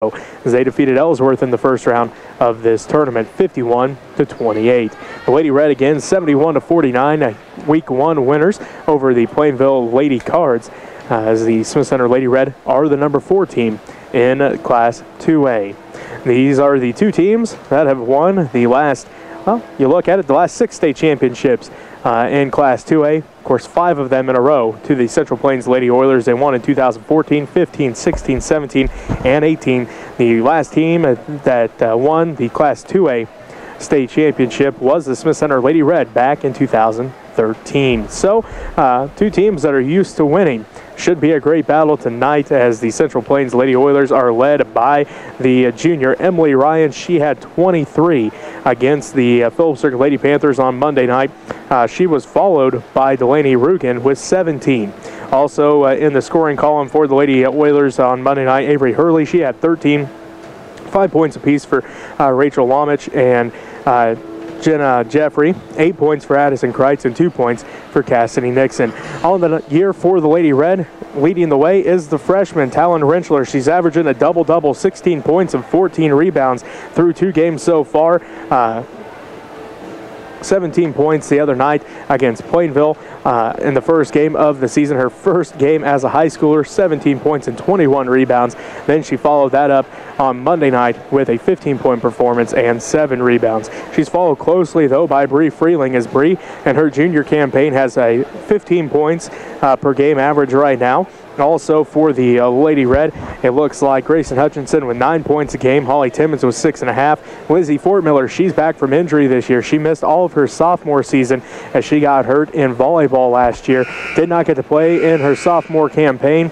as they defeated Ellsworth in the first round of this tournament, 51-28. The Lady Red again, 71-49, week one winners over the Plainville Lady Cards, as the Smith Center Lady Red are the number 4 team in Class 2A. These are the 2 teams that have won the last, well, you look at it, the last 6 state championships in Class 2A. Of course, 5 of them in a row to the Central Plains Lady Oilers. They won in 2014, 15, 16, 17, and 18. The last team that won the Class 2A state championship was the Smith Center Lady Red back in 2013. So, 2 teams that are used to winning. Should be a great battle tonight, as the Central Plains Lady Oilers are led by the junior Emily Ryan. She had 23 against the Phillips Circuit Lady Panthers on Monday night. She was followed by Delaney Rugen with 17. Also in the scoring column for the Lady Oilers on Monday night, Avery Hurley, she had 13. 5 points apiece for Rachel Lomich and Jenna Jeffrey, 8 points for Addison Kreitz, and 2 points for Cassidy Nixon. On the year for the Lady Red, leading the way is the freshman Talon Rentschler. She's averaging a double-double, 16 points and 14 rebounds through 2 games so far. 17 points the other night against Plainville in the first game of the season. Her first game as a high schooler, 17 points and 21 rebounds. Then she followed that up on Monday night with a 15-point performance and 7 rebounds. She's followed closely, though, by Bree Freeling, as Bree and her junior campaign has a 15 points per game average right now. Also for the Lady Red, it looks like Grayson Hutchinson with 9 points a game. Holly Timmons with 6.5. Lizzie Fortmiller, she's back from injury this year. She missed all of her sophomore season as she got hurt in volleyball last year. Did not get to play in her sophomore campaign.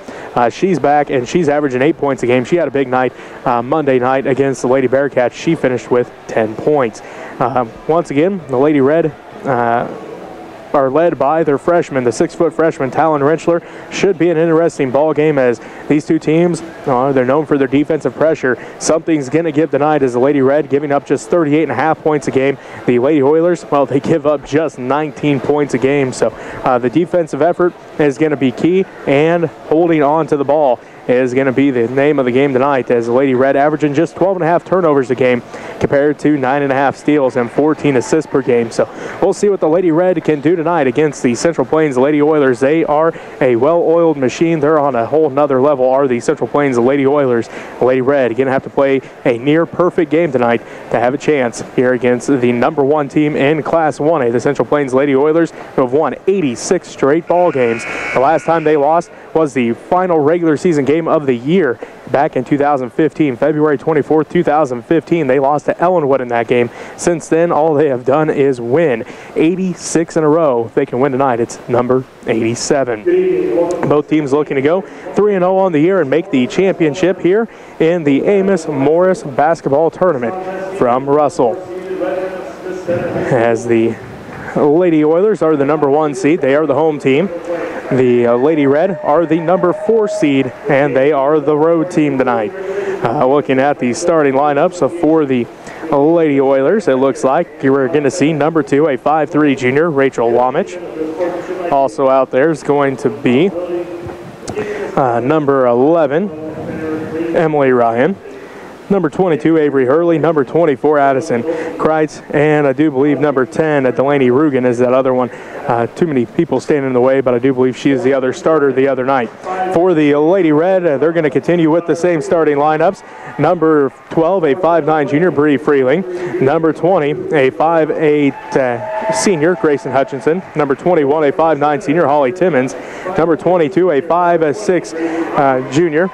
She's back, and she's averaging 8 points a game. She had a big night Monday night against the Lady Bearcats. She finished with 10 points. Once again, the Lady Red are led by their freshman, the 6-foot freshman Talon Rentschler. Should be an interesting ball game, as these 2 teams, they're known for their defensive pressure. Something's going to give tonight, as the Lady Red giving up just 38.5 points a game. The Lady Oilers, well, they give up just 19 points a game. So the defensive effort is going to be key, and holding on to the ball is going to be the name of the game tonight, as the Lady Red averaging just 12.5 turnovers a game compared to 9.5 steals and 14 assists per game. So we'll see what the Lady Red can do tonight against the Central Plains Lady Oilers. They are a well-oiled machine. They're on a whole nother level, are the Central Plains Lady Oilers. The Lady Red going to have to play a near-perfect game tonight to have a chance here against the number 1 team in Class 1A, the Central Plains Lady Oilers, who have won 86 straight ball games. The last time they lost was the final regular season game of the year back in 2015, February 24th, 2015. They lost to Ellenwood in that game. Since then, all they have done is win 86 in a row. If they can win tonight, it's number 87. Both teams looking to go 3-0 on the year and make the championship here in the Amos Morris basketball tournament from Russell. As the Lady Oilers are the number 1 seed, they are the home team. The Lady Red are the number 4 seed, and they are the road team tonight. Looking at the starting lineups for the Lady Oilers, it looks like you're going to see number 2, a 5'3" junior, Rachel Lomich. Also out there is going to be number 11, Emily Ryan. Number 22, Avery Hurley. Number 24, Addison Kreitz. And I do believe number 10, Delaney Rugen, is that other one. Too many people standing in the way, but I do believe she is the other starter the other night. For the Lady Red, they're going to continue with the same starting lineups. Number 12, a 5'9" junior, Bree Freeling. Number 20, a 5'8" senior, Grayson Hutchinson. Number 21, a 5'9" senior, Holly Timmons. Number 22, a 5'6" junior,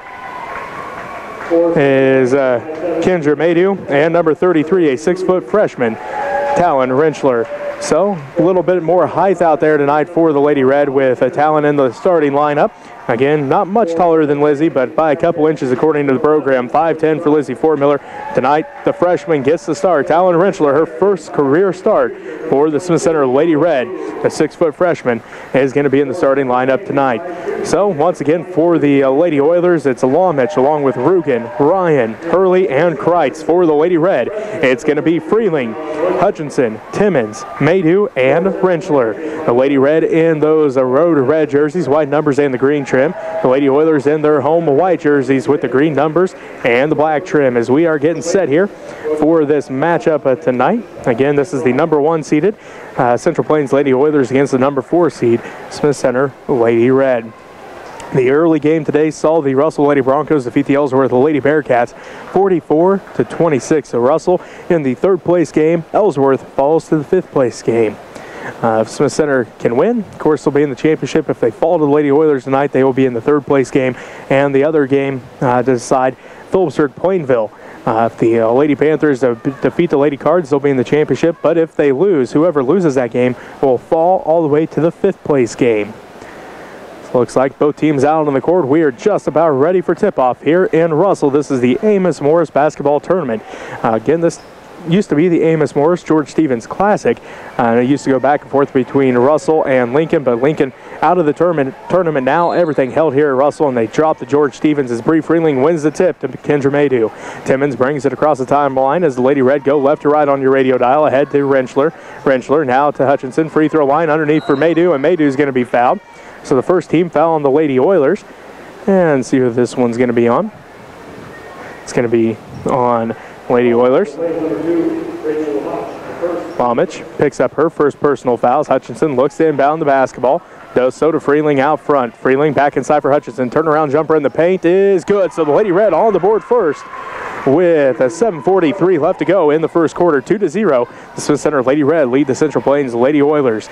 is Kendra Maydew, and number 33, a 6-foot freshman, Talon Rentschler. So a little bit more height out there tonight for the Lady Red, with Talon in the starting lineup. Again, not much taller than Lizzie, but by a couple inches according to the program. 5'10" for Lizzie Fortmiller. Tonight, the freshman gets the start. Talon Rentschler, her first career start for the Smith Center Lady Red. The 6-foot freshman is going to be in the starting lineup tonight. So, once again, for the Lady Oilers, it's Lomich along with Rugen, Ryan, Hurley, and Kreitz. For the Lady Red, it's going to be Freeling, Hutchinson, Timmons, Maydew, and Rentschler. The Lady Red in those road red jerseys, white numbers, and the green trim. The Lady Oilers in their home white jerseys with the green numbers and the black trim as we are getting set here for this matchup tonight. Again, this is the number 1 seeded Central Plains Lady Oilers against the number 4 seed Smith Center Lady Red. The early game today saw the Russell Lady Broncos defeat the Ellsworth Lady Bearcats 44-26. So Russell in the 3rd place game. Ellsworth falls to the 5th place game. If Smith Center can win, of course, they'll be in the championship. If they fall to the Lady Oilers tonight, they will be in the 3rd place game. And the other game to decide, Phillipsburg Plainville. If the Lady Panthers defeat the Lady Cards, they'll be in the championship. But if they lose, whoever loses that game will fall all the way to the 5th place game. So looks like both teams out on the court. We are just about ready for tip-off here in Russell. This is the Amos Morris Basketball Tournament. Again, this used to be the Amos Morris George Stevens Classic. It used to go back and forth between Russell and Lincoln, but Lincoln out of the tournament now. Everything held here at Russell, and they drop the George Stevens as Bree Freeling wins the tip to Kendra Maydew. Timmons brings it across the timeline as the Lady Red go left to right on your radio dial. Ahead to Rentschler. Rentschler now to Hutchinson. Free throw line underneath for Maydew, and Maydew's going to be fouled. So the first team foul on the Lady Oilers. And see who this one's going to be on. It's going to be on Lady Oilers. Lomich picks up her first personal fouls. Hutchinson looks to inbound the basketball. Does so to Freeling out front. Freeling back inside for Hutchinson. Turnaround jumper in the paint is good. So the Lady Red on the board first with a 7:43 left to go in the first quarter. 2-0. The Smith Center Lady Red lead the Central Plains Lady Oilers.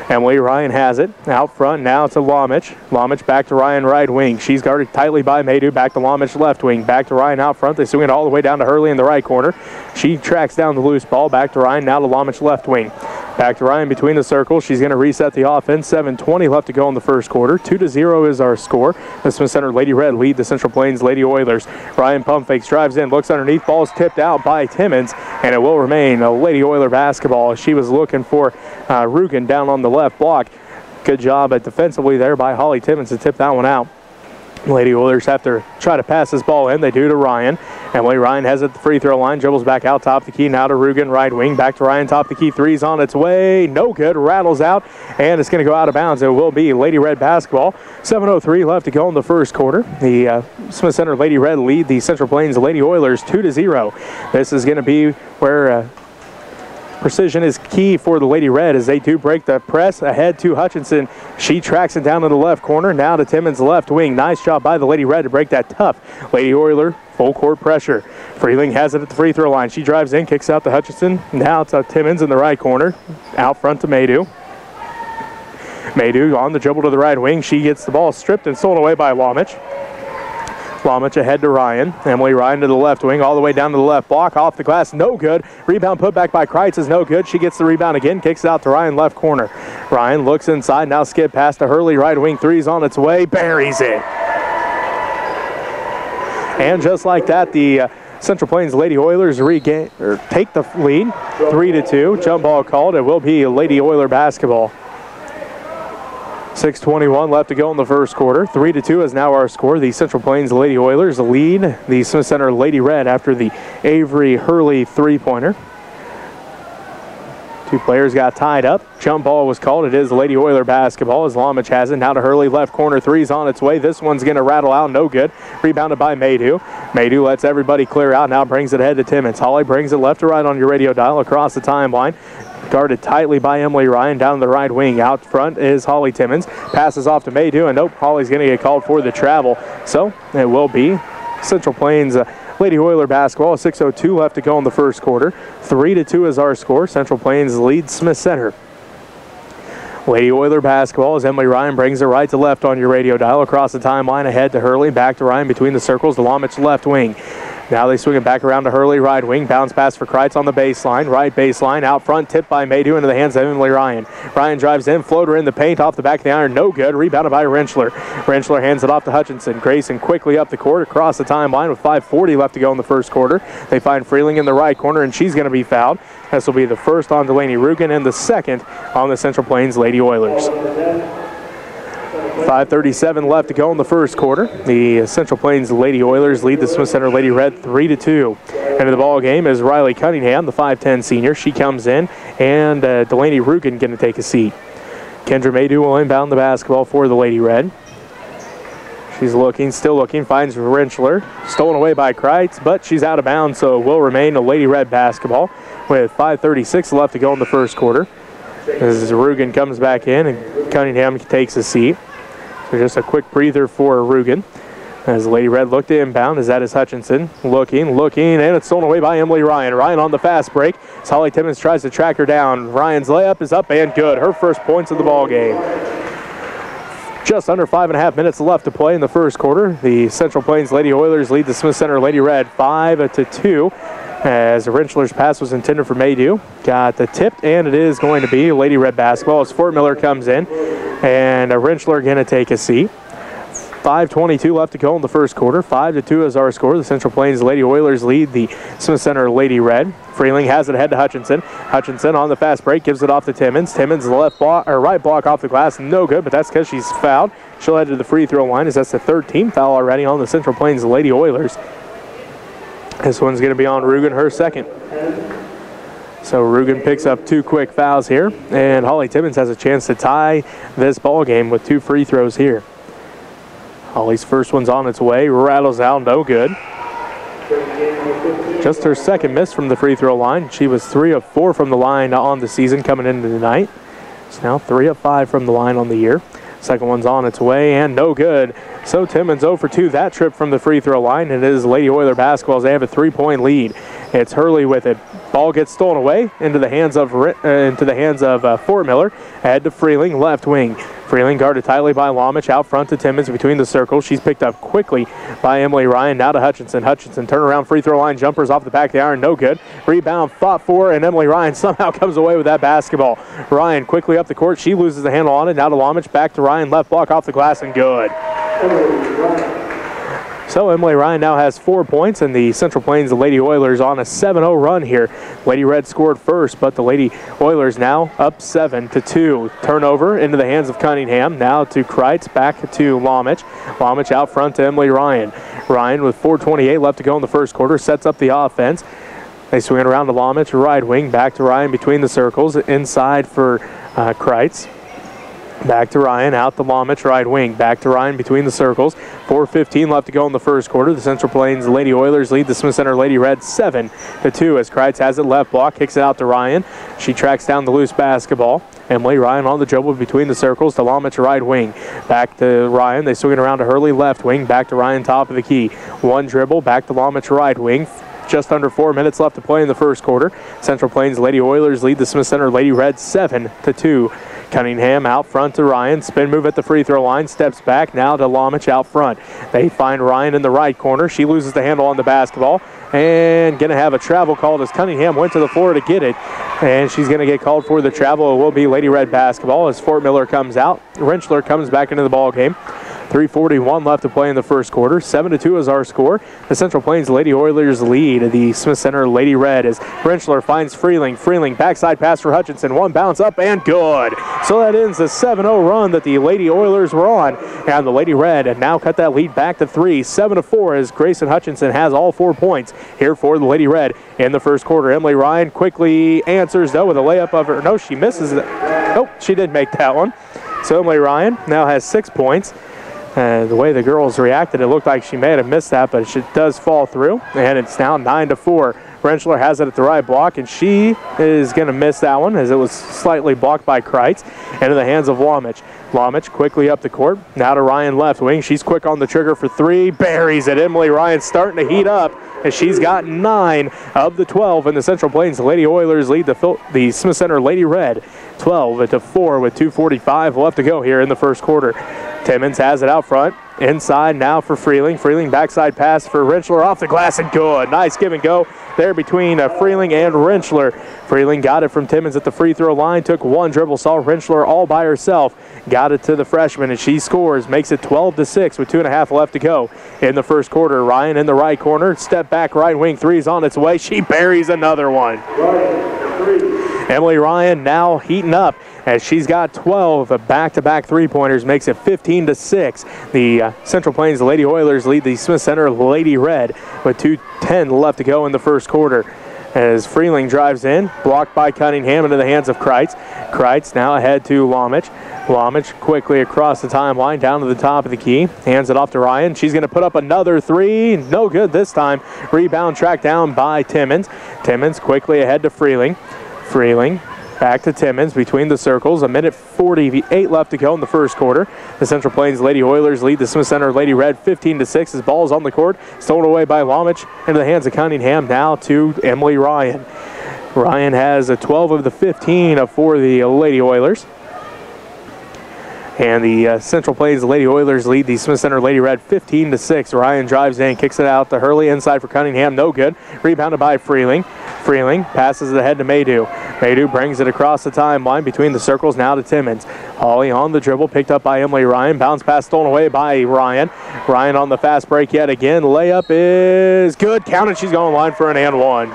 Emily Ryan has it out front now to Lomich. Lomich back to Ryan right wing. She's guarded tightly by Maydew. Back to Lomich left wing. Back to Ryan out front. They swing it all the way down to Hurley in the right corner. She tracks down the loose ball. Back to Ryan now to Lomich left wing. Back to Ryan between the circles. She's going to reset the offense. 7:20 left to go in the first quarter. 2-0 is our score. The Smith Center Lady Red lead the Central Plains Lady Oilers. Ryan pump fakes, drives in, looks underneath. Ball's tipped out by Timmons, and it will remain a Lady Oiler basketball. She was looking for Rugen down on the left block. Good job defensively there by Holly Timmons to tip that one out. Lady Oilers have to try to pass this ball in. They do to Ryan. Emily Ryan has it at the free throw line. Dribbles back out top the key. Now to Rugen, right wing. Back to Ryan, top the key. Three's on its way. No good. Rattles out. And it's going to go out of bounds. It will be Lady Red basketball. 7:03 left to go in the first quarter. The Smith Center Lady Red lead the Central Plains Lady Oilers 2-0. This is going to be where precision is key for the Lady Red as they do break the press. Ahead to Hutchinson. She tracks it down to the left corner. Now to Timmons left wing. Nice job by the Lady Red to break that tough Lady Oiler full court pressure. Freeling has it at the free throw line. She drives in, kicks out to Hutchinson. Now to Timmons in the right corner. Out front to Maydew. Maydew on the dribble to the right wing. She gets the ball stripped and stolen away by Lomich. Lomich ahead to Ryan. Emily Ryan to the left wing, all the way down to the left block. Off the glass, no good. Rebound put back by Kreitz is no good. She gets the rebound again, kicks it out to Ryan left corner. Ryan looks inside, now skip pass to Hurley. Right wing three's on its way, buries it. And just like that, the Central Plains Lady Oilers take the lead, 3-2. Jump ball called. It will be Lady Oiler basketball. 6:21 left to go in the first quarter. 3-2 is now our score. The Central Plains Lady Oilers lead the Smith Center Lady Red after the Avery Hurley three-pointer. Two players got tied up. Jump ball was called. It is Lady Oiler basketball as Lomich has it. Now to Hurley, left corner, three's on its way. This one's going to rattle out, no good. Rebounded by Maydew. Maydew lets everybody clear out. Now brings it ahead to Timmons. Holly brings it left to right on your radio dial across the timeline. Guarded tightly by Emily Ryan down the right wing. Out front is Holly Timmons. Passes off to Maydew, and nope, Holly's going to get called for the travel. So it will be Central Plains Lady Oiler basketball. 6:02 left to go in the first quarter. 3-2 is our score. Central Plains leads Smith Center. Lady Oiler basketball as Emily Ryan brings it right to left on your radio dial. Across the timeline, ahead to Hurley. Back to Ryan between the circles. To Lomich left wing. Now they swing it back around to Hurley, right wing. Bounce pass for Kreitz on the baseline. Right baseline, out front, tipped by Maydew into the hands of Emily Ryan. Ryan drives in, floater in the paint, off the back of the iron, no good. Rebounded by Rentschler. Rentschler hands it off to Hutchinson. Grayson quickly up the court, across the timeline with 5:40 left to go in the first quarter. They find Freeling in the right corner, and she's going to be fouled. This will be the first on Delaney Rugen and the second on the Central Plains Lady Oilers. 5:37 left to go in the first quarter. The Central Plains Lady Oilers lead the Smith Center Lady Red 3-2. Into the ball game is Riley Cunningham, the 5'10 senior. She comes in, and Delaney Rugen going to take a seat. Kendra Maydew will inbound the basketball for the Lady Red. She's looking, still looking, finds Rentschler. Stolen away by Kreitz, but she's out of bounds, so it will remain a Lady Red basketball with 5:36 left to go in the first quarter. As Rugen comes back in and Cunningham takes a seat. So just a quick breather for Rugen. As Lady Red looked to inbound, as that is Hutchinson. Looking, and it's stolen away by Emily Ryan. Ryan on the fast break as Holly Timmons tries to track her down. Ryan's layup is up and good. Her first points of the ball game. Just under 5.5 minutes left to play in the first quarter. The Central Plains Lady Oilers lead the Smith Center Lady Red 5-2. As Rentschler's pass was intended for Maydew. Got the tip, and it is going to be Lady Red basketball as Fort Miller comes in. And Rentschler going to take a seat. 5:22 left to go in the first quarter. 5-2 is our score. The Central Plains Lady Oilers lead the Smith Center Lady Red. Freeling has it ahead to Hutchinson. Hutchinson on the fast break gives it off to Timmons. Timmons left block or right block off the glass, no good, but that's because she's fouled. She'll head to the free throw line as that's the 13th foul already on the Central Plains Lady Oilers. This one's going to be on Rugen, her second. So Rugen picks up 2 quick fouls here, and Holly Timmons has a chance to tie this ball game with 2 free throws here. Holly's first one's on its way, rattles out, no good. Just her second miss from the free throw line. She was 3 of 4 from the line on the season coming into tonight. It's now 3 of 5 from the line on the year. Second one's on its way and no good. So Timmons 0 for 2 that trip from the free throw line. It is Lady Oiler basketball as they have a 3-point lead. It's Hurley with it. Ball gets stolen away into the hands of Fort Miller. Ahead to Freeling, left wing. Freeling guarded tightly by Lomich, out front to Timmons between the circles. She's picked up quickly by Emily Ryan. Now to Hutchinson. Hutchinson turnaround free throw line jumpers off the back of the iron, no good. Rebound fought for, and Emily Ryan somehow comes away with that basketball. Ryan quickly up the court. She loses the handle on it. Now to Lomich, back to Ryan, left block off the glass and good. So Emily Ryan now has 4 points, and the Central Plains Lady Oilers on a 7-0 run here. Lady Red scored first, but the Lady Oilers now up 7-2. Turnover into the hands of Cunningham. Now to Kreitz, back to Lomich. Lomich out front to Emily Ryan. Ryan with 4:28 left to go in the first quarter sets up the offense. They swing it around to Lomich, right wing, back to Ryan between the circles. Inside for Kreitz. Back to Ryan, out the Lomich, right wing. Back to Ryan between the circles. 4:15 left to go in the first quarter. The Central Plains Lady Oilers lead the Smith Center Lady Red 7-2 as Kreitz has it left block, kicks it out to Ryan. She tracks down the loose basketball. Emily Ryan on the dribble between the circles to Lomich, right wing. Back to Ryan. They swing it around to Hurley, left wing. Back to Ryan, top of the key. One dribble, back to Lomich, right wing. Just under 4 minutes left to play in the first quarter. Central Plains Lady Oilers lead the Smith Center Lady Red 7-2. Cunningham out front to Ryan. Spin move at the free throw line. Steps back now to Lomich out front. They find Ryan in the right corner. She loses the handle on the basketball. And going to have a travel called as Cunningham went to the floor to get it. And she's going to get called for the travel. It will be Lady Red basketball as Fort Miller comes out. Rentschler comes back into the ball game. 3:41 left to play in the first quarter. 7-2 is our score. The Central Plains Lady Oilers lead the Smith Center Lady Red as Rentschler finds Freeling. Freeling backside pass for Hutchinson. One bounce up and good. So that ends the 7-0 run that the Lady Oilers were on. And the Lady Red have now cut that lead back to 3. 7-4 as Grayson Hutchinson has all 4 points here for the Lady Red in the first quarter. Emily Ryan quickly answers though with a layup of her. No, she misses it. Nope, she did make that one. So Emily Ryan now has 6 points. The way the girls reacted, it looked like she may have missed that, but it does fall through, and it's now 9-4. Rentschler has it at the right block, and she is going to miss that one as it was slightly blocked by Kreitz into the hands of Lomich. Lomich quickly up the court. Now to Ryan left wing. She's quick on the trigger for 3. Buries it. Emily Ryan starting to heat up as she's got 9 of the 12. And the Central Plains Lady Oilers lead the Smith Center Lady Red 12-4 with 2:45 left to go here in the first quarter. Timmons has it out front. Inside now for Freeling. Freeling backside pass for Rentschler off the glass and good. Nice give and go there between Freeling and Rentschler. Freeling got it from Timmons at the free throw line. Took one dribble, saw Rentschler all by herself. Got it to the freshman and she scores. Makes it 12-6 with 2.5 left to go in the first quarter. Ryan in the right corner. Step back right wing. 3's on its way. She buries another one. Emily Ryan now heating up as she's got 12 back-to-back three-pointers, makes it 15-6. The Central Plains Lady Oilers lead the Smith Center Lady Red with 2:10 left to go in the first quarter. as Freeling drives in, blocked by Cunningham into the hands of Kreitz. Kreitz now ahead to Lomich. Lomich quickly across the timeline, down to the top of the key. Hands it off to Ryan. She's going to put up another three. No good this time. Rebound tracked down by Timmons. Timmons quickly ahead to Freeling. Freeling back to Timmons between the circles. 1:48 left to go in the first quarter. The Central Plains Lady Oilers lead the Smith Center Lady Red 15-6. As ball is on the court, stolen away by Lomich into the hands of Cunningham. Now to Emily Ryan. Ryan has a 12 of the 15 for the Lady Oilers. And the Central Plains Lady Oilers lead the Smith Center Lady Red 15-6. Ryan drives in, kicks it out to Hurley, inside for Cunningham, no good. Rebounded by Freeling. Freeling passes it ahead to Maydew. Maydew brings it across the timeline between the circles, now to Timmons. Hawley on the dribble, picked up by Emily Ryan. Bounce pass stolen away by Ryan. Ryan on the fast break yet again. Layup is good. Counted. She's going line for an and one.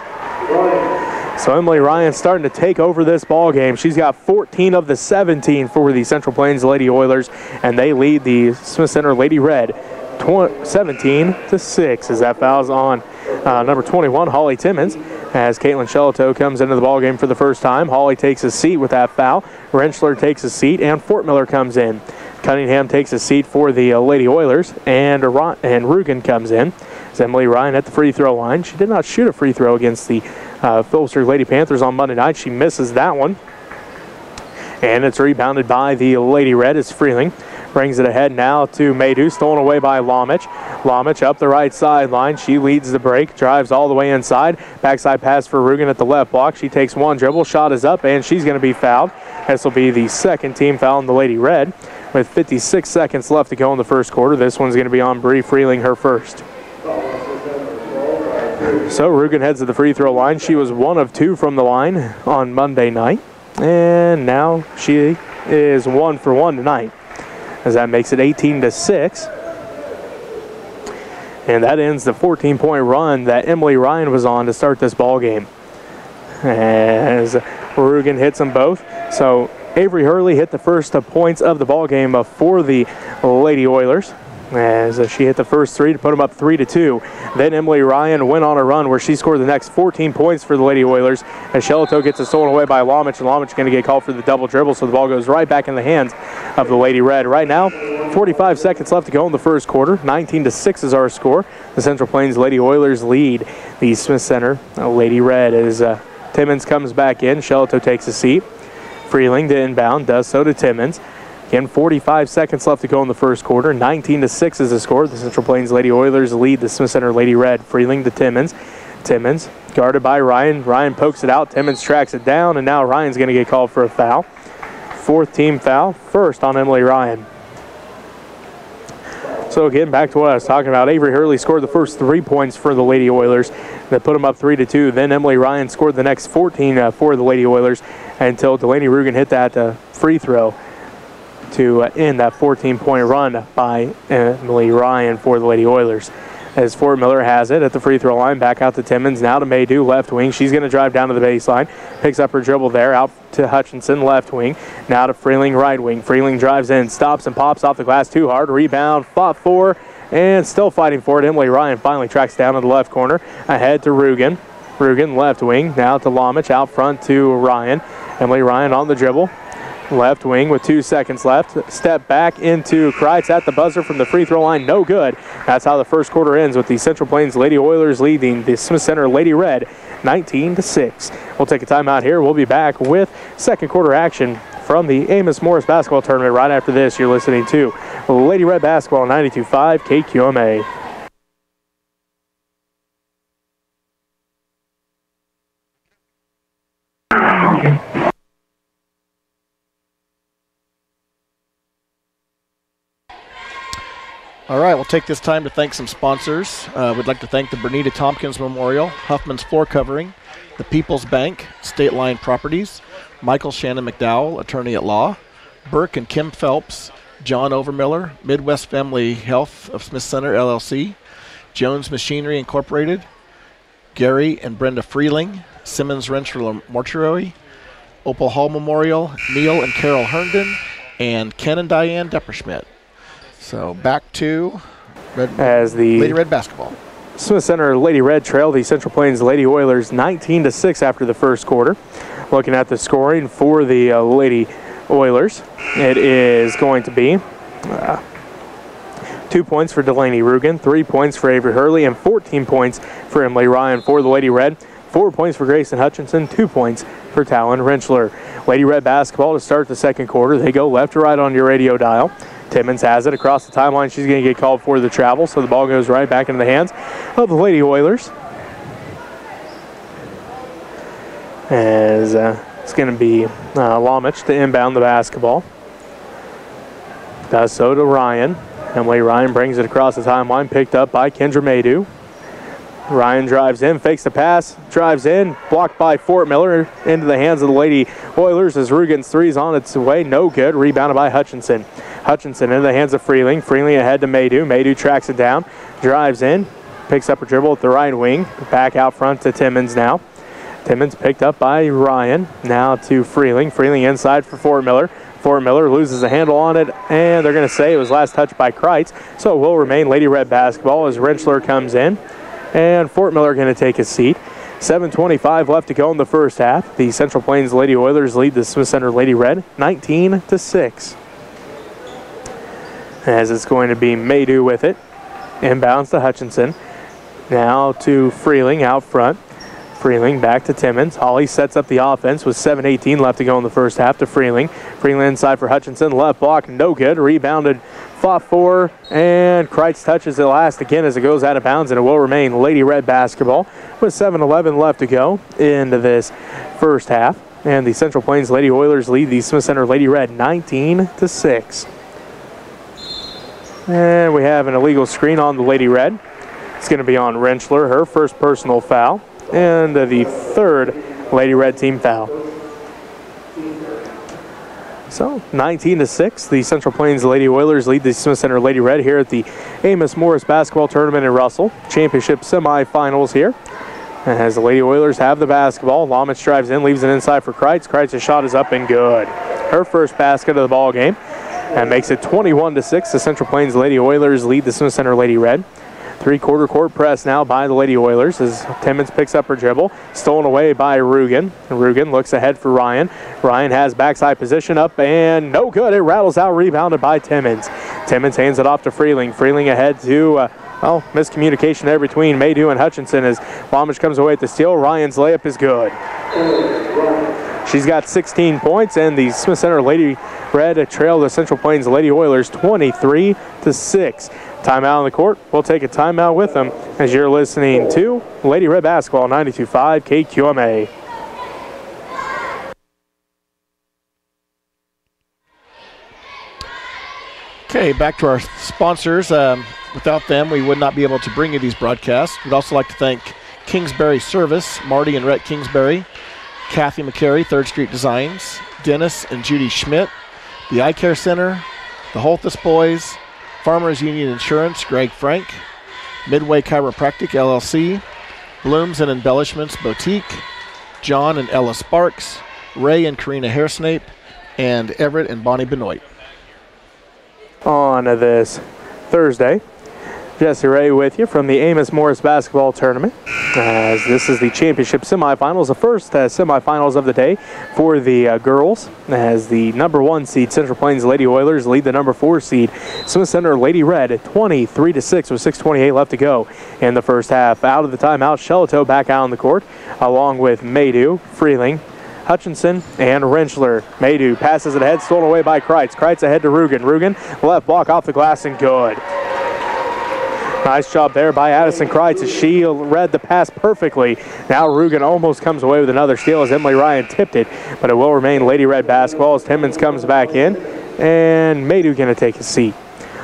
So Emily Ryan starting to take over this ball game. She's got 14 of the 17 for the Central Plains Lady Oilers, and they lead the Smith Center Lady Red 17-6 as that foul's on number 21, Holly Timmons, as Caitlin Shelito comes into the ball game for the first time. Holly takes a seat with that foul. Rentschler takes a seat, and Fort Miller comes in. Cunningham takes a seat for the Lady Oilers, and Rugen comes in. It's Emily Ryan at the free throw line. She did not shoot a free throw against the Phillipsburg Lady Panthers on Monday night. She misses that one. And it's rebounded by the Lady Red as Freeling brings it ahead now to Maydew, stolen away by Lomich. Lomich up the right sideline. She leads the break, drives all the way inside. Backside pass for Rugen at the left block. She takes one dribble, shot is up, and she's going to be fouled. This will be the second team foul on the Lady Red. With 56 seconds left to go in the first quarter, this one's going to be on Bree Freeling, her first. So Rugen heads to the free throw line. She was 1 of 2 from the line on Monday night. And now she is 1 for 1 tonight, as that makes it 18-6. And that ends the 14-point run that Emily Ryan was on to start this ball game. As Rugen hits them both. So Avery Hurley hit the first points of the ball game for the Lady Oilers, as she hit the first three to put them up 3-2. Then Emily Ryan went on a run where she scored the next 14 points for the Lady Oilers, as Shelito gets it stolen away by Lomich, and Lomich going to get called for the double dribble, so the ball goes right back in the hands of the Lady Red. Right now, 45 seconds left to go in the first quarter. 19-6 is our score. The Central Plains Lady Oilers lead the Smith Center Lady Red as Timmons comes back in. Shelito takes a seat. Freeling to inbound, does so to Timmons. Again, 45 seconds left to go in the first quarter. 19-6 is the score. The Central Plains Lady Oilers lead the Smith Center Lady Red. Freeling to Timmons. Timmons guarded by Ryan. Ryan pokes it out. Timmons tracks it down, and now Ryan's going to get called for a foul. Fourth team foul, first on Emily Ryan. So again, back to what I was talking about. Avery Hurley scored the first 3 points for the Lady Oilers. That put them up 3-2. Then Emily Ryan scored the next 14 for the Lady Oilers until Delaney Rugen hit that free throw to end that 14-point run by Emily Ryan for the Lady Oilers. As Fort Miller has it at the free throw line, back out to Timmons, now to Maydew, left wing. She's going to drive down to the baseline, picks up her dribble there, out to Hutchinson, left wing. Now to Freeling, right wing. Freeling drives in, stops and pops off the glass too hard. Rebound, fought for, and still fighting for it. Emily Ryan finally tracks down to the left corner, ahead to Rugen. Rugen, left wing, now to Lomich, out front to Ryan. Emily Ryan on the dribble. Left wing with 2 seconds left. Step back into Kreitz at the buzzer from the free throw line. No good. That's how the first quarter ends, with the Central Plains Lady Oilers leading the Smith Center Lady Red 19-6. We'll take a timeout here. We'll be back with second quarter action from the Amos Morris basketball tournament right after this. You're listening to Lady Red Basketball 92.5 KQMA. All right, we'll take this time to thank some sponsors. We'd like to thank the Bernita Tompkins Memorial, Huffman's Floor Covering, the People's Bank, State Line Properties, Michael Shannon McDowell, Attorney at Law, Burke and Kim Phelps, John Overmiller, Midwest Family Health of Smith Center, LLC, Jones Machinery Incorporated, Gary and Brenda Freeling, Simmons Rental Mortuary, Opal Hall Memorial, Neil and Carol Herndon, and Ken and Diane Depperschmidt. So back to Lady Red Basketball. Smith Center Lady Red trail the Central Plains Lady Oilers 19-6 after the first quarter. Looking at the scoring for the Lady Oilers, it is going to be 2 points for Delaney Rugen, 3 points for Avery Hurley, and 14 points for Emily Ryan for the Lady Red. 4 points for Grayson Hutchinson, 2 points for Talon Rentschler. Lady Red basketball to start the second quarter. They go left to right on your radio dial. Timmons has it across the timeline. She's going to get called for the travel, so the ball goes right back into the hands of the Lady Oilers. As it's going to be Lomich to inbound the basketball. Does so to Ryan. Emily Ryan brings it across the timeline, picked up by Kendra Maydew. Ryan drives in, fakes the pass, drives in, blocked by Fort Miller into the hands of the Lady Oilers as Rugen's three's on its way. No good. Rebounded by Hutchinson. Hutchinson into the hands of Freeling. Freeling ahead to Maydew. Maydew tracks it down, drives in, picks up a dribble at the right wing. Back out front to Timmons now. Timmons picked up by Ryan. Now to Freeling. Freeling inside for Fort Miller. Fort Miller loses a handle on it, and they're going to say it was last touched by Kreitz. So it will remain Lady Red basketball as Rentschler comes in. And Fort Miller going to take his seat. 7:25 left to go in the first half. The Central Plains Lady Oilers lead the Smith Center Lady Red 19-6. As it's going to be Maydew with it. Inbounds to Hutchinson. Now to Freeling out front. Freeling back to Timmons. Holly sets up the offense with 7:18 left to go in the first half to Freeling. Freeling inside for Hutchinson. Left block, no good. Rebounded, fought for, and Kreitz touches it last again as it goes out of bounds, and it will remain Lady Red basketball with 7:11 left to go into this first half. And the Central Plains Lady Oilers lead the Smith Center Lady Red 19-6. And we have an illegal screen on the Lady Red. It's going to be on Rentschler, her first personal foul, and the third Lady Red team foul. So 19-6, the Central Plains Lady Oilers lead the Smith Center Lady Red here at the Amos Morris Basketball Tournament in Russell. Championship semifinals here. As the Lady Oilers have the basketball, Lomich drives in, leaves it inside for Kreitz. Kreitz's shot is up and good. Her first basket of the ball game. And makes it 21-6. The Central Plains Lady Oilers lead the Smith Center Lady Red. Three-quarter court press now by the Lady Oilers as Timmons picks up her dribble. Stolen away by Rugen. Rugen looks ahead for Ryan. Ryan has backside position up and no good. It rattles out, rebounded by Timmons. Timmons hands it off to Freeling. Freeling ahead to, miscommunication there between Maydew and Hutchinson as Lomich comes away at the steal. Ryan's layup is good. She's got 16 points, and the Smith Center Lady Red trail the Central Plains Lady Oilers 23-6. Timeout on the court. We'll take a timeout with them as you're listening to Lady Red Basketball 92.5 KQMA. Okay, back to our sponsors. Without them, we would not be able to bring you these broadcasts. We'd also like to thank Kingsbury Service, Marty and Rhett Kingsbury, Kathy McCary, 3rd Street Designs, Dennis and Judy Schmidt, the Eye Care Center, the Holthus Boys, Farmers Union Insurance, Greg Frank, Midway Chiropractic, LLC, Blooms and Embellishments Boutique, John and Ella Sparks, Ray and Karina Hairsnape, and Everett and Bonnie Benoit. On this Thursday, Jesse Ray with you from the Amos Morris Basketball Tournament. As this is the championship semifinals, the first semifinals of the day for the girls. As the number 1 seed Central Plains Lady Oilers lead the number 4 seed Smith Center Lady Red 23-6 with 6:28 left to go in the first half. Out of the timeout, Shellito back out on the court along with Maydew, Freeling, Hutchinson, and Rentschler. Maydew passes it ahead, stolen away by Kreitz. Kreitz ahead to Rugen. Rugen, left block off the glass and good. Nice job there by Addison Kreitz as she read the pass perfectly. Now Rugen almost comes away with another steal as Emily Ryan tipped it, but it will remain Lady Red basketball as Timmons comes back in, and Maydew going to take his seat.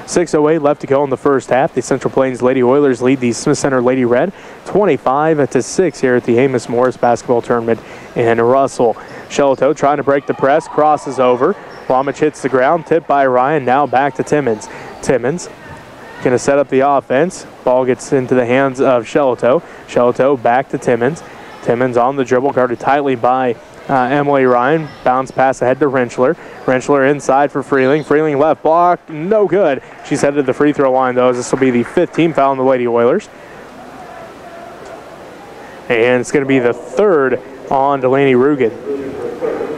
6:08 left to go in the first half. The Central Plains Lady Oilers lead the Smith Center Lady Red 25-6 here at the Amos Morris Basketball Tournament in Russell. Shellito trying to break the press, crosses over. Lomich hits the ground, tipped by Ryan, now back to Timmons. Timmons going to set up the offense. Ball gets into the hands of Shellito. Shellito back to Timmons. Timmons on the dribble, guarded tightly by Emily Ryan. Bounce pass ahead to Rentschler. Rentschler inside for Freeling. Freeling left block, no good. She's headed to the free throw line though, as this will be the 5th team foul on the Lady Oilers. And it's going to be the third on Delaney Rugen.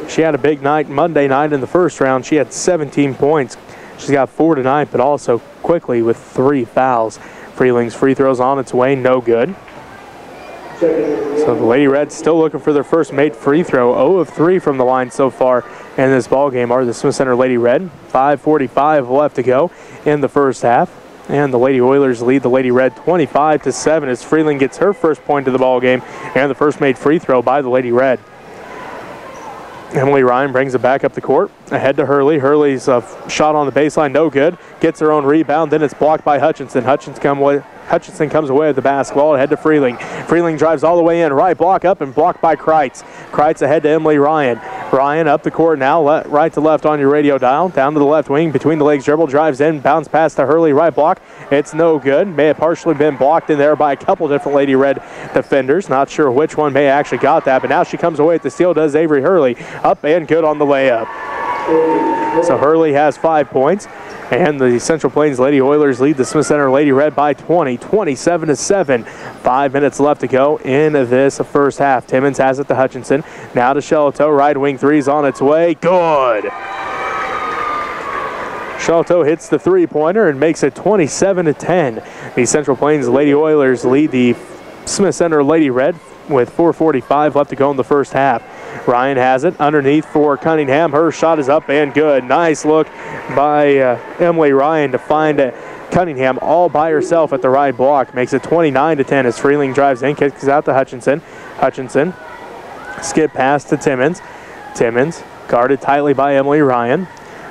She had a big night Monday night in the first round. She had 17 points. She's got 4 tonight, but also quickly with 3 fouls. Freeling's free throw's on its way, no good. So the Lady Reds still looking for their first made free throw. 0 of 3 from the line so far in this ball game are the Smith Center Lady Red. 5:45 left to go in the first half. And the Lady Oilers lead the Lady Red 25-7 as Freeling gets her first point of the ball game and the first made free throw by the Lady Red. Emily Ryan brings it back up the court. Ahead to Hurley. Hurley's shot on the baseline, no good. Gets her own rebound, then it's blocked by Hutchinson. Hutchinson comes away with the basketball, ahead to Freeling. Freeling drives all the way in, right block up and blocked by Kreitz. Kreitz ahead to Emily Ryan. Ryan up the court now, right to left on your radio dial. Down to the left wing, between the legs dribble, drives in, bounce pass to Hurley, right block. It's no good. May have partially been blocked in there by a couple different Lady Red defenders. Not sure which one may have actually got that, but now she comes away with the steal, does Avery Hurley. Up and good on the layup. So Hurley has 5 points. And the Central Plains Lady Oilers lead the Smith Center Lady Red by 20, 27-7. 5 minutes left to go in this first half. Timmons has it to Hutchinson. Now to Shelito. Right wing three's on its way. Good. Shelito hits the three-pointer and makes it 27-10. The Central Plains Lady Oilers lead the Smith Center Lady Red with 4:45 left to go in the first half. Ryan has it underneath for Cunningham. Her shot is up and good. Nice look by Emily Ryan to find Cunningham all by herself at the right block. Makes it 29-10 as Freeling drives in, kicks out to Hutchinson. Hutchinson, skip pass to Timmons. Timmons guarded tightly by Emily Ryan.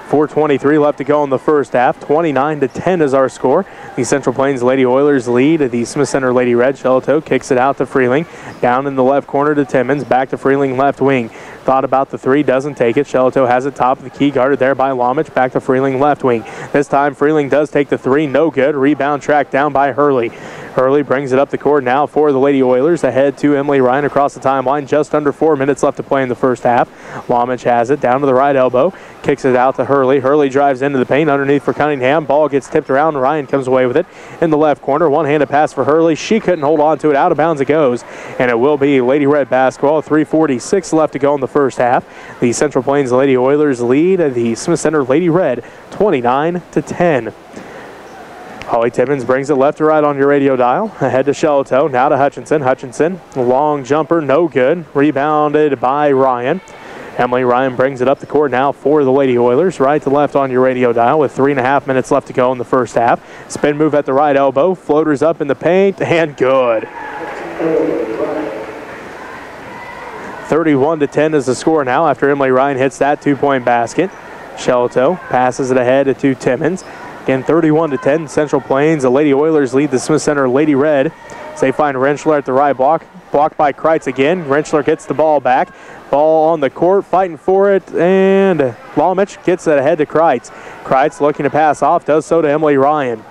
4:23 left to go in the first half. 29-10 is our score. The Central Plains Lady Oilers lead the Smith Center Lady Red. Shelito kicks it out to Freeling. Down in the left corner to Timmons. Back to Freeling left wing. Thought about the three, doesn't take it. Shelito has it top of the key, guarded there by Lomich. Back to Freeling left wing. This time Freeling does take the three, no good. Rebound tracked down by Hurley. Hurley brings it up the court now for the Lady Oilers. Ahead to Emily Ryan across the timeline. Just under 4 minutes left to play in the first half. Lomich has it down to the right elbow. Kicks it out to Hurley. Hurley drives into the paint underneath for Cunningham. Ball gets tipped around. Ryan comes away with it in the left corner. One-handed pass for Hurley. She couldn't hold on to it. Out of bounds it goes. And it will be Lady Red basketball. 3:46 left to go in the first half. The Central Plains Lady Oilers lead the Smith Center Lady Red 29-10. Holly Timmons brings it left to right on your radio dial. Ahead to Shelito. Now to Hutchinson. Hutchinson, long jumper, no good. Rebounded by Ryan. Emily Ryan brings it up the court now for the Lady Oilers. Right to left on your radio dial with 3.5 minutes left to go in the first half. Spin move at the right elbow. Floaters up in the paint and good. 31-10 is the score now after Emily Ryan hits that two-point basket. Shelito passes it ahead to Timmons. Again, 31-10, Central Plains. The Lady Oilers lead the Smith Center Lady Red. As they find Rentschler at the right block. Blocked by Kreitz again. Rentschler gets the ball back. Ball on the court, fighting for it, and Lomich gets it ahead to Kreitz. Kreitz looking to pass off, does so to Emily Ryan.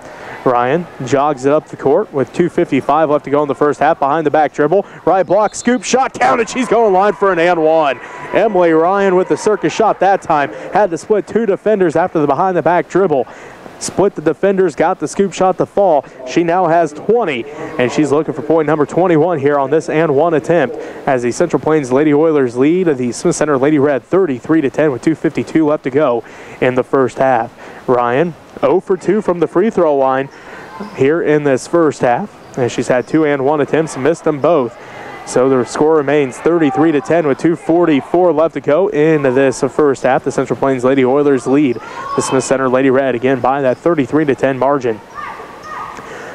Ryan jogs it up the court with 2:55 left to go in the first half. Behind the back dribble. Right block, scoop, shot counted. She's going line for an and one. Emily Ryan with the circus shot that time. Had to split two defenders after the behind the back dribble. Split the defenders, got the scoop shot to fall. She now has 20, and she's looking for point number 21 here on this and one attempt as the Central Plains Lady Oilers lead the Smith Center Lady Red 33-10 with 2:52 left to go in the first half. Ryan 0 for 2 from the free throw line here in this first half, and she's had 2 and 1 attempts, missed them both. So the score remains 33-10 with 2:44 left to go in this first half. The Central Plains Lady Oilers lead the Smith Center Lady Red again by that 33-10 margin.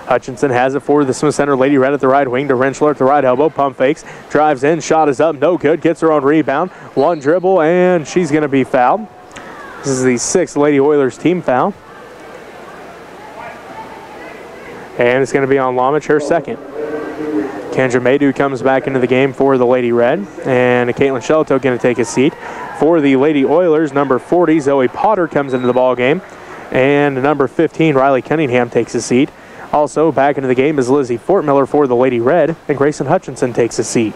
Hutchinson has it for the Smith Center Lady Red at the right wing to Rentschler at the right elbow. Pump fakes, drives in, shot is up, no good. Gets her own rebound. One dribble, and she's going to be fouled. This is the 6th Lady Oilers team foul. And it's going to be on Lomich, her second. Kendra Maydew comes back into the game for the Lady Red, and Caitlin Shelito going to take a seat. For the Lady Oilers, number 40, Zoe Potter comes into the ball game, and number 15, Riley Cunningham takes a seat. Also back into the game is Lizzie Fortmiller for the Lady Red, and Grayson Hutchinson takes a seat.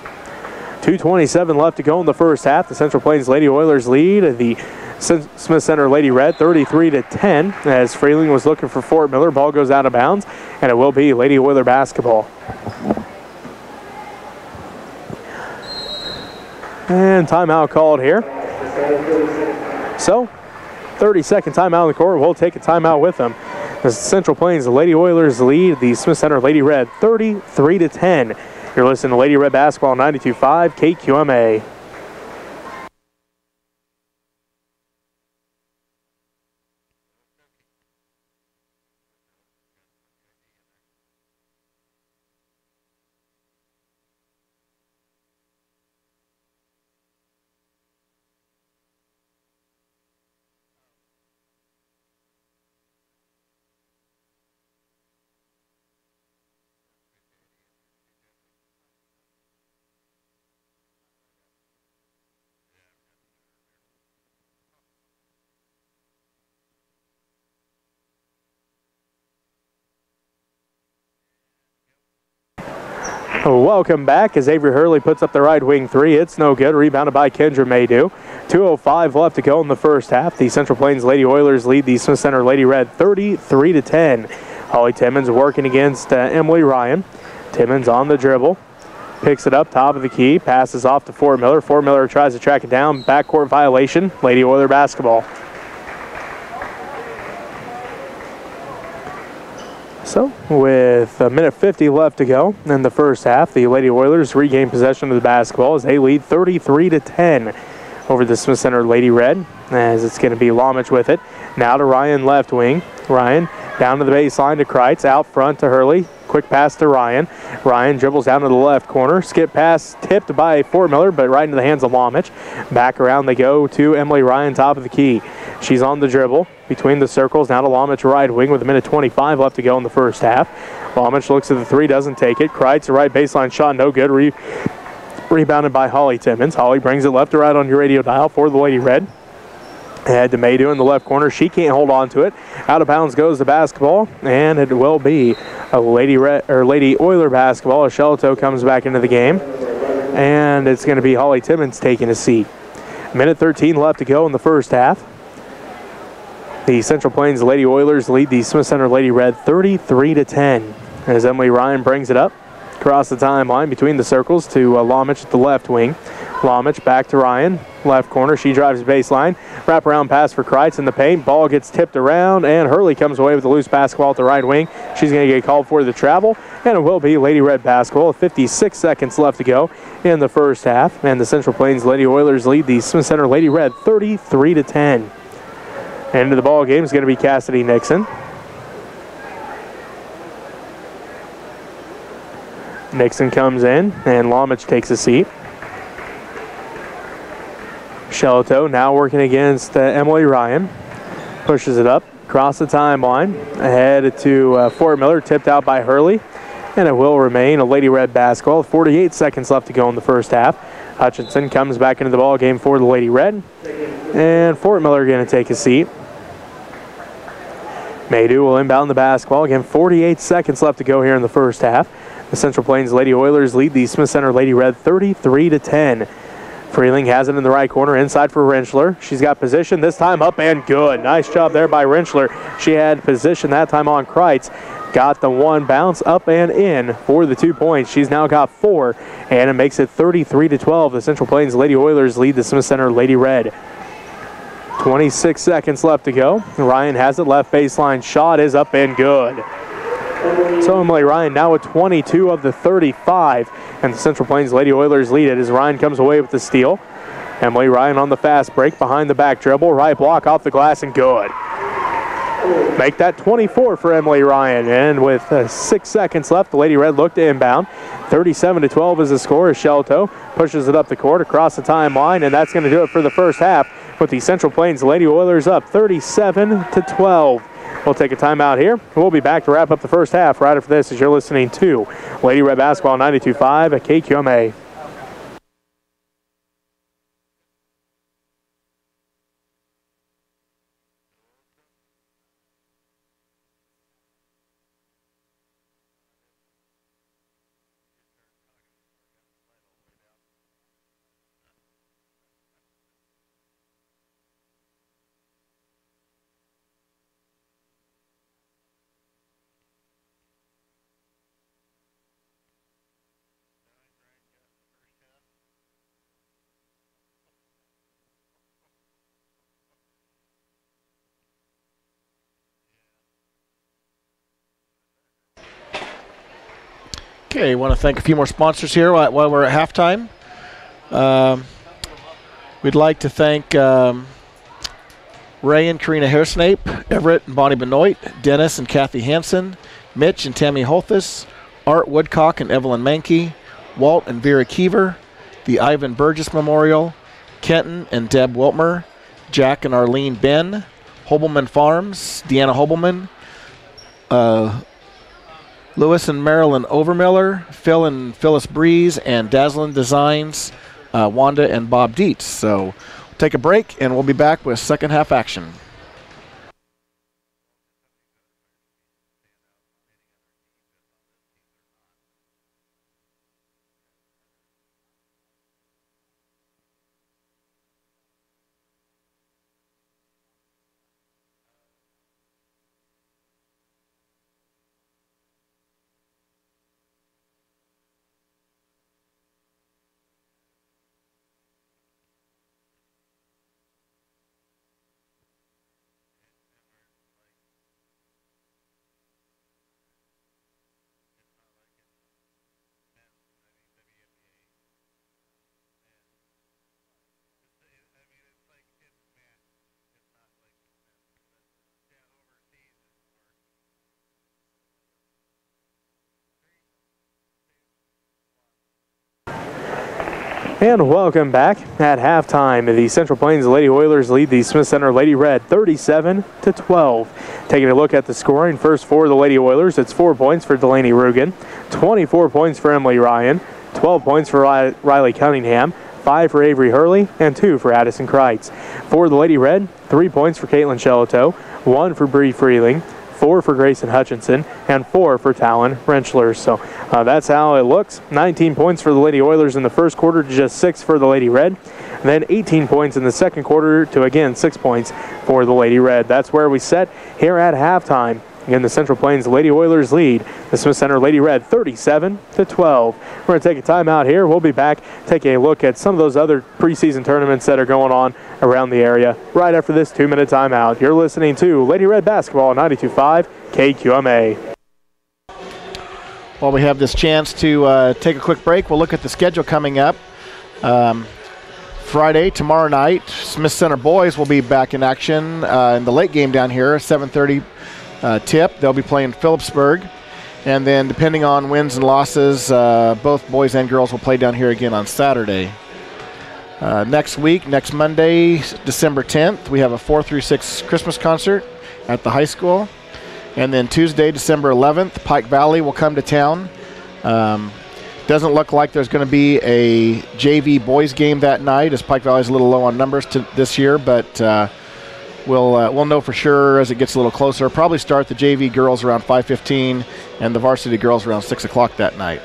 2:27 left to go in the first half. The Central Plains Lady Oilers lead the Smith Center Lady Red 33-10 as Freeling was looking for Fortmiller. Ball goes out of bounds, and it will be Lady Oiler basketball. And timeout called here. So, 30-second timeout on the court. We'll take a timeout with them. The Central Plains Lady Oilers lead the Smith Center Lady Red 33-10. You're listening to Lady Red Basketball 92.5 KQMA. Welcome back as Avery Hurley puts up the right wing three. It's no good. Rebounded by Kendra Maydew. 2:05 left to go in the first half. The Central Plains Lady Oilers lead the Smith Center Lady Red 33-10. Holly Timmons working against Emily Ryan. Timmons on the dribble. Picks it up, top of the key. Passes off to Fort Miller. Fort Miller tries to track it down. Backcourt violation. Lady Oiler basketball. So, with 1:50 left to go in the first half, the Lady Oilers regain possession of the basketball as they lead 33-10 over the Smith Center Lady Red, as it's going to be Lomich with it. Now to Ryan left wing. Ryan down to the baseline to Kreitz, out front to Hurley. Quick pass to Ryan. Ryan dribbles down to the left corner. Skip pass tipped by Fort Miller, but right into the hands of Lomich. Back around they go to Emily Ryan, top of the key. She's on the dribble between the circles. Now to Lomich right wing with 1:25 left to go in the first half. Lomich looks at the three, doesn't take it. Kreitz, a right baseline shot, no good. Rebounded by Holly Timmons. Holly brings it left to right on your radio dial for the Lady Red. Head to Maydew in the left corner. She can't hold on to it. Out of bounds goes the basketball, and it will be a Lady Oiler basketball. As Shelto comes back into the game, and it's going to be Holly Timmons taking a seat. 1:13 left to go in the first half. The Central Plains Lady Oilers lead the Smith Center Lady Red 33-10. As Emily Ryan brings it up across the timeline between the circles to Lomich at the left wing. Lomich back to Ryan, left corner. She drives the baseline. Wraparound pass for Kreitz in the paint. Ball gets tipped around, and Hurley comes away with a loose basketball at the right wing. She's going to get called for the travel, and it will be Lady Red basketball. 56 seconds left to go in the first half, and the Central Plains Lady Oilers lead the Smith Center Lady Red 33-10. End of the ball game is going to be Cassidy Nixon. Nixon comes in, and Lomich takes a seat. Shelto now working against Emily Ryan. Pushes it up across the timeline. Ahead to Fort Miller, tipped out by Hurley. And it will remain a Lady Red basketball. 48 seconds left to go in the first half. Hutchinson comes back into the ball game for the Lady Red. And Fort Miller going to take a seat. Maydew will inbound the basketball. Again, 48 seconds left to go here in the first half. The Central Plains Lady Oilers lead the Smith Center Lady Red 33-10. Freeling has it in the right corner, inside for Rentschler. She's got position, this time up and good. Nice job there by Rentschler. She had position that time on Kreitz. Got the one bounce up and in for the 2 points. She's now got 4, and it makes it 33-12. The Central Plains Lady Oilers lead the Smith Center Lady Red. 26 seconds left to go. Ryan has it, left baseline shot is up and good. So Emily Ryan now with 22 of the 35, and the Central Plains Lady Oilers lead it as Ryan comes away with the steal. Emily Ryan on the fast break behind the back dribble, right block off the glass and good. Make that 24 for Emily Ryan, and with 6 seconds left, the Lady Red look to inbound. 37-12 is the score as Shelto pushes it up the court across the timeline, and that's going to do it for the first half with the Central Plains Lady Oilers up 37-12. We'll take a timeout here. We'll be back to wrap up the first half right after this as you're listening to Lady Red Basketball 92.5 at KQMA. Okay, I want to thank a few more sponsors here while we're at halftime. We'd like to thank Ray and Karina Hairsnape, Everett and Bonnie Benoit, Dennis and Kathy Hansen, Mitch and Tammy Holthus, Art Woodcock and Evelyn Mankey, Walt and Vera Keever, the Ivan Burgess Memorial, Kenton and Deb Wiltmer, Jack and Arlene Ben, Hobelman Farms, Deanna Hobelman, Lewis and Marilyn Overmiller, Phil and Phyllis Breeze, and Dazzlin Designs, Wanda and Bob Dietz. So we'll take a break, and we'll be back with second half action. And welcome back. At halftime, the Central Plains Lady Oilers lead the Smith Center Lady Red 37-12. Taking a look at the scoring, first for the Lady Oilers, it's 4 points for Delaney Rugen, 24 points for Emily Ryan, 12 points for Riley Cunningham, 5 for Avery Hurley, and 2 for Addison Kreitz. For the Lady Red, 3 points for Caitlin Shelato, 1 for Bree Freeling, 4 for Grayson Hutchinson, and 4 for Talon Wrenchler. So that's how it looks. 19 points for the Lady Oilers in the first quarter to just 6 for the Lady Red. Then 18 points in the second quarter to, again, 6 points for the Lady Red. That's where we set here at halftime. Again, the Central Plains Lady Oilers lead the Smith Center Lady Red 37-12. We're going to take a timeout here. We'll be back, take a look at some of those other preseason tournaments that are going on around the area right after this 2-minute timeout. You're listening to Lady Red Basketball 92.5 KQMA. While we have this chance to take a quick break, we'll look at the schedule coming up. Friday, tomorrow night, Smith Center boys will be back in action in the late game down here, 7:30 tip. They'll be playing Phillipsburg. And then depending on wins and losses, both boys and girls will play down here again on Saturday. Next week, next Monday, December 10th, we have a 4 through 6 Christmas concert at the high school. And then Tuesday, December 11th, Pike Valley will come to town. Doesn't look like there's going to be a JV boys game that night, as Pike Valley's a little low on numbers this year, but we'll know for sure as it gets a little closer. Probably start the JV girls around 5:15 and the varsity girls around 6 o'clock that night.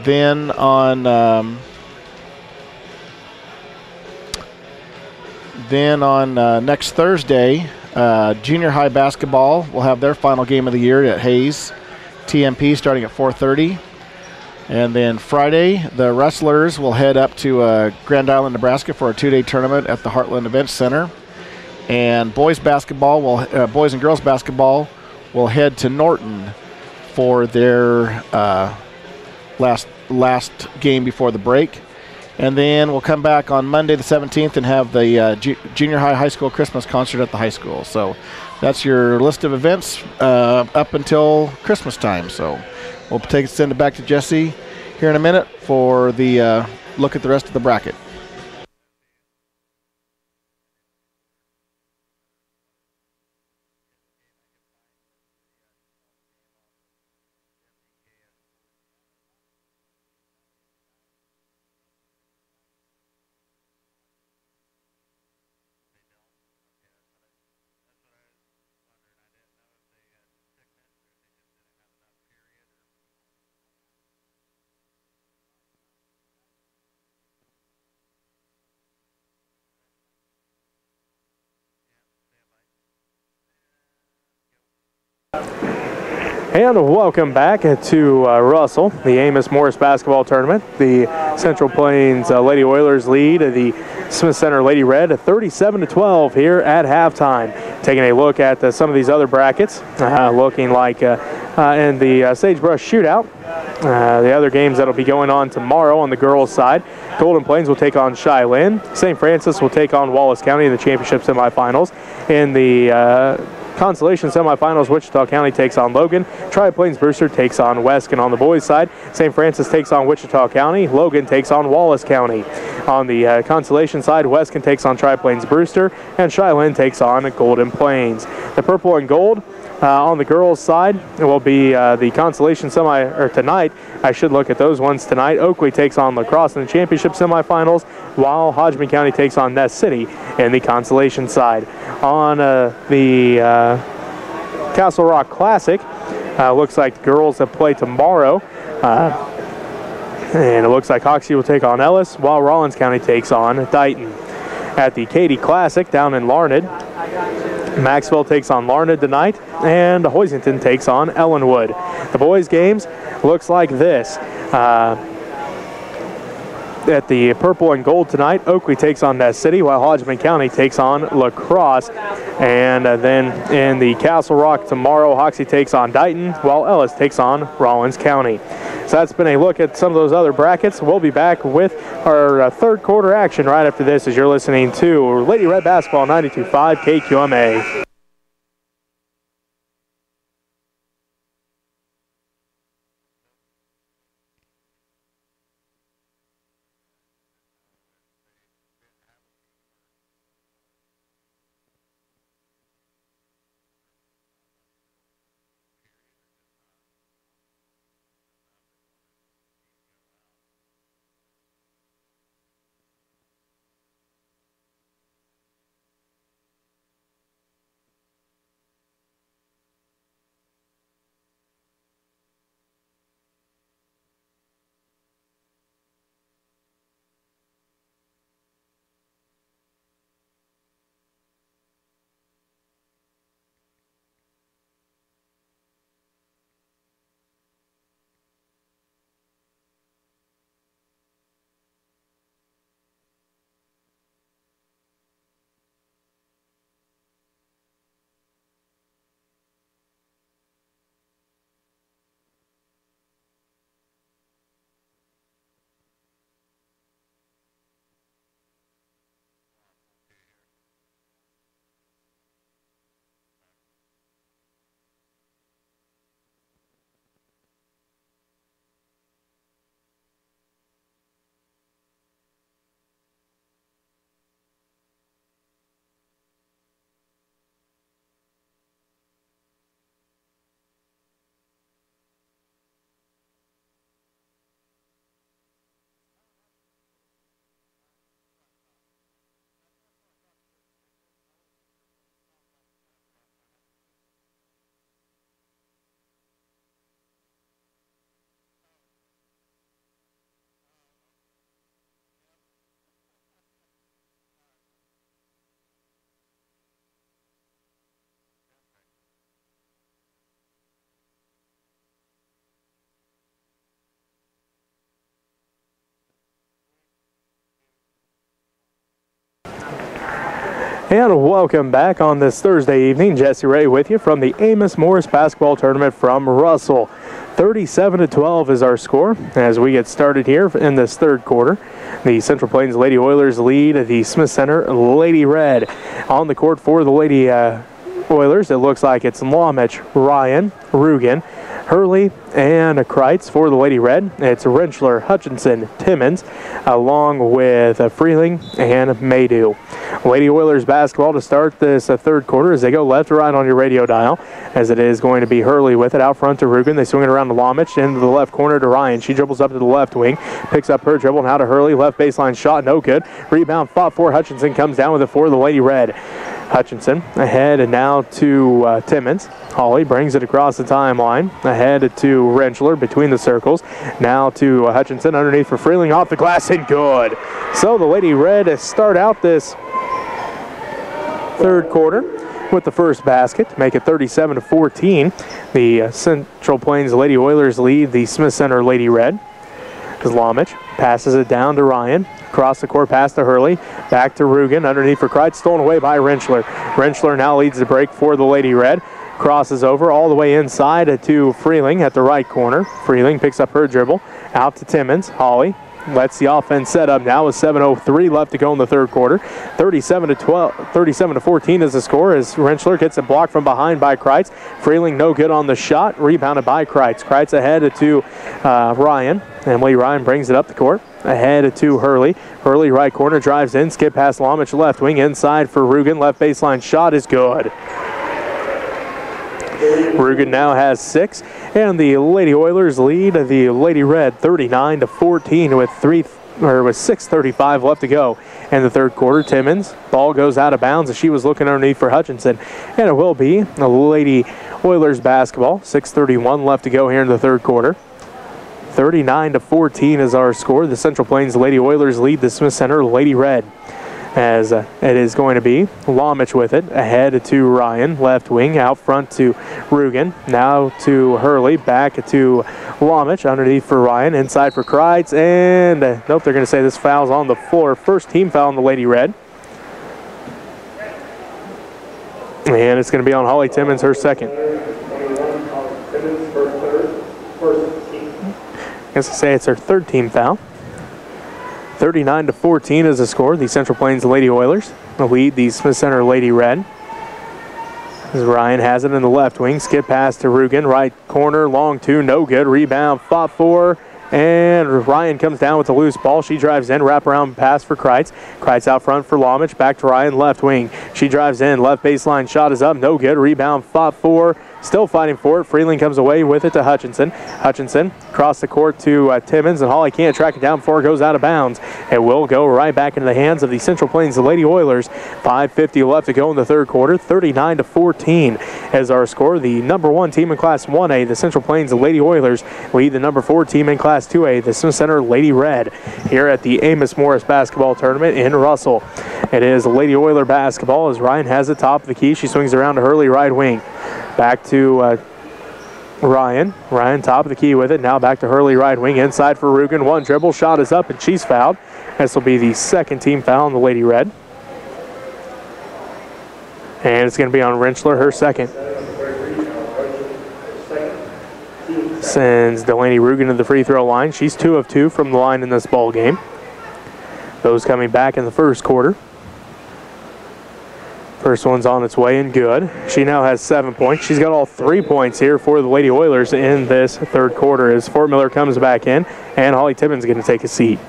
Then on next Thursday, junior high basketball will have their final game of the year at Hayes TMP starting at 4:30. And then Friday, the wrestlers will head up to Grand Island, Nebraska for a 2-day tournament at the Heartland Events Center. And boys and girls basketball will head to Norton for their last game before the break. And then we'll come back on Monday the 17th and have the junior high school Christmas concert at the high school. So that's your list of events up until Christmas time. So we'll send it back to Jesse here in a minute for the look at the rest of the bracket. And welcome back to Russell, the Amos Morris basketball tournament. The Central Plains Lady Oilers lead the Smith Center Lady Red 37-12 here at halftime. Taking a look at some of these other brackets, looking like in the Sagebrush Shootout. The other games that will be going on tomorrow on the girls' side, Golden Plains will take on Cheyenne. St. Francis will take on Wallace County in the championship semifinals. In the consolation semifinals, Wichita County takes on Logan. Tri-Plains Brewster takes on Weston. On the boys' side, St. Francis takes on Wichita County. Logan takes on Wallace County. On the consolation side, Weston takes on Tri-Plains Brewster, and Cheyenne takes on Golden Plains. The purple and gold on the girls' side, it will be the consolation tonight. I should look at those ones tonight. Oakley takes on La Crosse in the championship semifinals, while Hodgman County takes on Ness City in the consolation side. On the Castle Rock Classic, looks like the girls that play tomorrow. And it looks like Hoxie will take on Ellis, while Rollins County takes on Dighton. At the Katy Classic down in Larned, Maxwell takes on Larned tonight, and Hoisington takes on Ellenwood. The boys' games looks like this. At the purple and gold tonight, Oakley takes on Ness City, while Hodgman County takes on La Crosse. And then in the Castle Rock tomorrow, Hoxie takes on Dighton, while Ellis takes on Rollins County. So that's been a look at some of those other brackets. We'll be back with our third quarter action right after this as you're listening to Lady Red Basketball 92.5 KQMA. And welcome back on this Thursday evening. Jesse Ray with you from the Amos Morris Basketball Tournament from Russell. 37-12 is our score as we get started here in this third quarter. The Central Plains Lady Oilers lead the Smith Center Lady Red. On the court for the Lady Oilers, it looks like it's Lomich, Ryan, Rugen, Hurley, and Kreitz. For the Lady Red, it's Rentschler, Hutchinson, Timmons, along with Freeling and Maydew. Lady Oilers basketball to start this third quarter as they go left to right on your radio dial, as it is going to be Hurley with it out front to Rugen. They swing it around to Lomich into the left corner to Ryan. She dribbles up to the left wing, picks up her dribble, now to Hurley, left baseline shot, no good. Rebound fought for Hutchinson, comes down with it for the Lady Red. Hutchinson ahead and now to Timmons. Hawley brings it across the timeline. Ahead to Rentschler between the circles. Now to Hutchinson underneath for Freeling off the glass and good. So the Lady Red start out this third quarter with the first basket to make it 37-14. The Central Plains Lady Oilers lead the Smith Center Lady Red. Lomich passes it down to Ryan. Across the court pass to Hurley. Back to Rugen. Underneath for Kreitz. Stolen away by Rentschler. Rentschler now leads the break for the Lady Red. crosses over all the way inside to Freeling at the right corner. Freeling picks up her dribble, out to Timmons. Holly lets the offense set up now with 7:03 left to go in the third quarter. 37 to 14 is the score as Rentschler gets it blocked from behind by Kreitz. Freeling no good on the shot, rebounded by Kreitz. Kreitz ahead to Ryan. Emily Ryan brings it up the court. Ahead to Hurley. Hurley right corner drives in, skip past Lomich left wing inside for Rugen. Left baseline shot is good. Rugen now has 6, and the Lady Oilers lead the Lady Red 39 to 14 with 6:35 left to go in the third quarter. Timmons, ball goes out of bounds as she was looking underneath for Hutchinson, and it will be the Lady Oilers basketball. 6:31 left to go here in the third quarter. 39 to 14 is our score. The Central Plains Lady Oilers lead the Smith Center Lady Red, as it is going to be Lomich with it, ahead to Ryan, left wing, out front to Rugen, now to Hurley, back to Lomich, underneath for Ryan, inside for Kreitz, and nope, they're going to say this foul's on the floor. First team foul on the Lady Red. And it's going to be on Holly Timmons, her second. I guess I say it's her third team foul. 39 to 14 is the score. The Central Plains Lady Oilers lead the Smith Center Lady Red. As Ryan has it in the left wing. Skip pass to Rugen. Right corner. Long two. No good. Rebound. Fought for. And Ryan comes down with the loose ball. She drives in. Wraparound pass for Kreitz. Kreitz out front for Lomich. Back to Ryan. Left wing. She drives in. Left baseline shot is up. No good. Rebound. Fought for. Still fighting for it. Freeling comes away with it to Hutchinson. Hutchinson across the court to Timmons, and Holly can't track it down before it goes out of bounds. It will go right back into the hands of the Central Plains Lady Oilers. 5:50 left to go in the third quarter. 39 to 14 as our score. The number 1 team in Class 1A, the Central Plains Lady Oilers, lead the number 4 team in Class 2A, the Smith Center Lady Red, here at the Amos Morris basketball tournament in Russell. It is Lady Oiler basketball as Ryan has it top of the key. She swings around to Hurley right wing. Back to Ryan. Ryan top of the key with it. Now back to Hurley right wing. Inside for Rugen. One dribble. Shot is up and she's fouled. This will be the second team foul on the Lady Red. And it's going to be on Rentschler, her second. Sends Delaney Rugen to the free throw line. She's 2 of 2 from the line in this ball game. Those coming back in the first quarter. First one's on its way and good. She now has 7 points. She's got all 3 points here for the Lady Oilers in this third quarter as Fort Miller comes back in, and Holly Timmons is going to take a seat.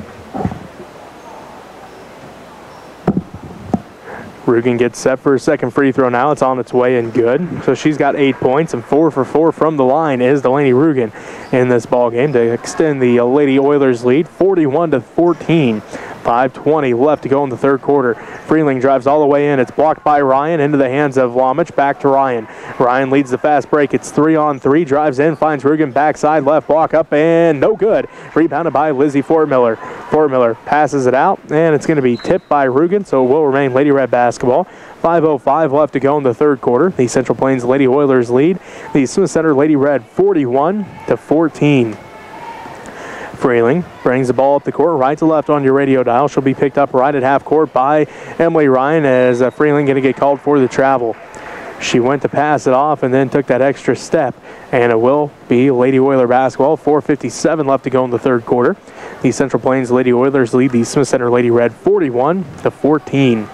Rugen gets set for her second free throw now. It's on its way and good. So she's got 8 points, and 4 for 4 from the line is Delaney Rugen in this ball game to extend the Lady Oilers lead 41 to 14. 5:20 left to go in the third quarter. Freeling drives all the way in. It's blocked by Ryan into the hands of Lomich. Back to Ryan. Ryan leads the fast break. It's 3-on-3. Drives in, finds Rugen backside left. Block up and no good. Rebounded by Lizzie Fort Miller. Fort Miller passes it out, and it's going to be tipped by Rugen, so it will remain Lady Red basketball. 5:05 left to go in the third quarter. The Central Plains Lady Oilers lead the Smith Center Lady Red 41 to 14. Freeling brings the ball up the court, right to left on your radio dial. She'll be picked up right at half court by Emily Ryan as Freeling going to get called for the travel. She went to pass it off and then took that extra step, and it will be Lady Oiler basketball. 4:57 left to go in the third quarter. The Central Plains Lady Oilers lead the Smith Center Lady Red 41 to 14.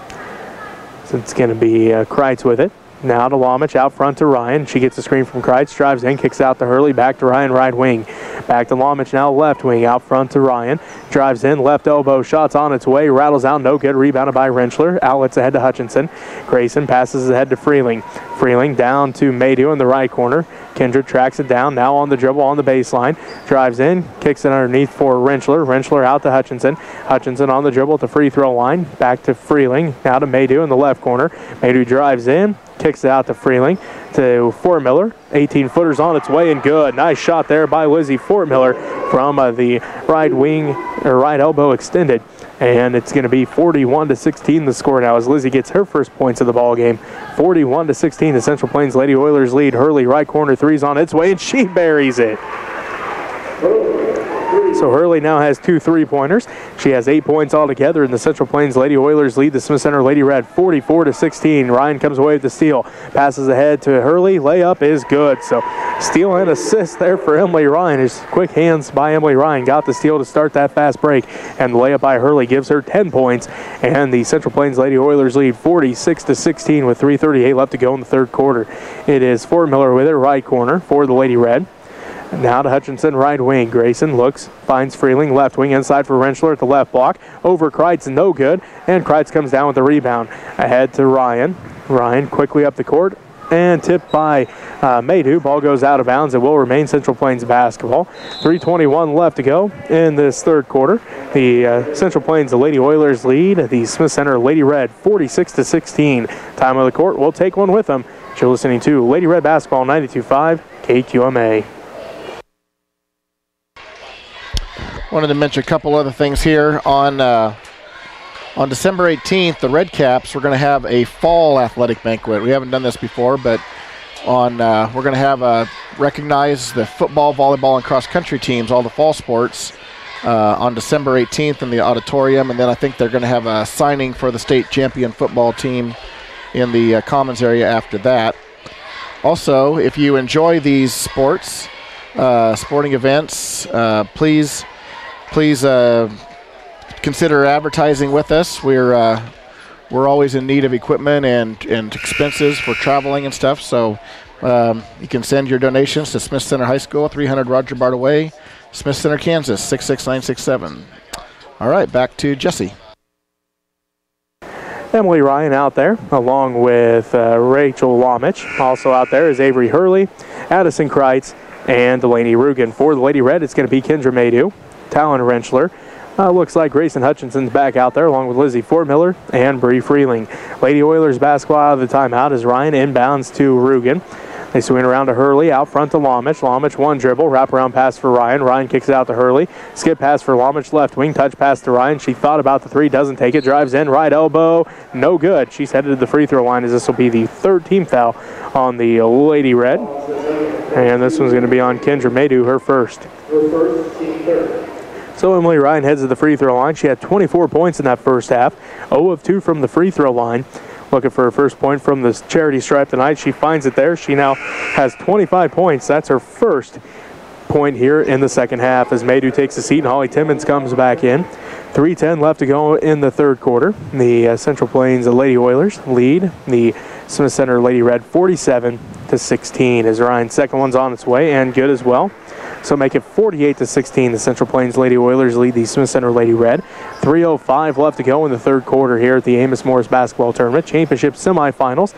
So it's going to be Kreitz with it. Now to Lomich, out front to Ryan. She gets a screen from Kreitz, drives in, kicks out to Hurley, back to Ryan, right wing. Back to Lomich, now left wing, out front to Ryan. Drives in, left elbow, shots on its way, rattles out, no good, rebounded by Rentschler. Outlets ahead to Hutchinson. Grayson passes ahead to Freeling. Freeling down to Maydew in the right corner. Kendra tracks it down, now on the dribble on the baseline. Drives in, kicks it underneath for Rentschler. Rentschler out to Hutchinson. Hutchinson on the dribble at the free throw line. Back to Freeling, now to Maydew in the left corner. Maydew drives in, kicks it out to Freeling, to Fort Miller. 18-footers on its way and good. Nice shot there by Lizzie Fort Miller from the right wing, or right elbow extended. And it's going to be 41 to 16 the score now as Lizzie gets her first points of the ball game. 41 to 16, the Central Plains Lady Oilers lead. Hurley right corner three's on its way and she buries it. So Hurley now has 2 3-pointers. She has 8 points altogether, and the Central Plains Lady Oilers lead the Smith Center Lady Red 44-16. Ryan comes away with the steal, passes ahead to Hurley. Layup is good. So steal and assist there for Emily Ryan. His quick hands by Emily Ryan got the steal to start that fast break, and the layup by Hurley gives her 10 points, and the Central Plains Lady Oilers lead 46-16 with 3:38 left to go in the third quarter. It is Fort Miller with it, right corner for the Lady Red. Now to Hutchinson, right wing. Grayson looks, finds Freeling, left wing, inside for Rentschler at the left block. Over Kreitz, no good, and Kreitz comes down with the rebound. Ahead to Ryan. Ryan quickly up the court, and tipped by Maydew. Ball goes out of bounds. It will remain Central Plains basketball. 3:21 left to go in this third quarter. The Central Plains, the Lady Oilers lead the Smith Center Lady Red 46-16. Time of the court. We'll take one with them. You're listening to Lady Red Basketball 92.5 KQMA. Wanted to mention a couple other things here. On December 18th, the Red Caps, we're going to have a fall athletic banquet. We haven't done this before, but we're going to have recognize the football, volleyball, and cross-country teams, all the fall sports, on December 18th in the auditorium. And then I think they're going to have a signing for the state champion football team in the Commons area after that. Also, if you enjoy these sports, sporting events, please consider advertising with us. We're always in need of equipment and expenses for traveling and stuff. So you can send your donations to Smith Center High School, 300 Roger Bart Way, Smith Center, Kansas, 66967. All right, back to Jesse. Emily Ryan out there, along with Rachel Lomich. Also out there is Avery Hurley, Addison Kreitz, and Delaney Rugen. For the Lady Red, it's going to be Kendra Maydew, Talon Rentschler. Looks like Grayson Hutchinson's back out there, along with Lizzie Fort Miller and Bree Freeling. Lady Oilers basketball out of the timeout as Ryan inbounds to Rugen. They swing around to Hurley, out front to Lomich. Lomich one dribble, wraparound pass for Ryan. Ryan kicks it out to Hurley. Skip pass for Lomich, left wing, touch pass to Ryan. She thought about the three, doesn't take it, drives in, right elbow, no good. She's headed to the free throw line as this will be the third team foul on the Lady Red. And this one's going to be on Kendra Maydew, her first. So Emily Ryan heads to the free throw line. She had 24 points in that first half, 0 of 2 from the free throw line. Looking for her first point from the charity stripe tonight. She finds it there. She now has 25 points. That's her first point here in the second half as Maydew takes a seat and Holly Timmons comes back in. 3:10 left to go in the third quarter. The Central Plains Lady Oilers lead the Smith Center Lady Red 47-16 as Ryan's second one's on its way and good as well. So make it 48-16. The Central Plains Lady Oilers lead the Smith Center Lady Red. 3:05 left to go in the third quarter here at the Amos Morris Basketball Tournament Championship semifinals.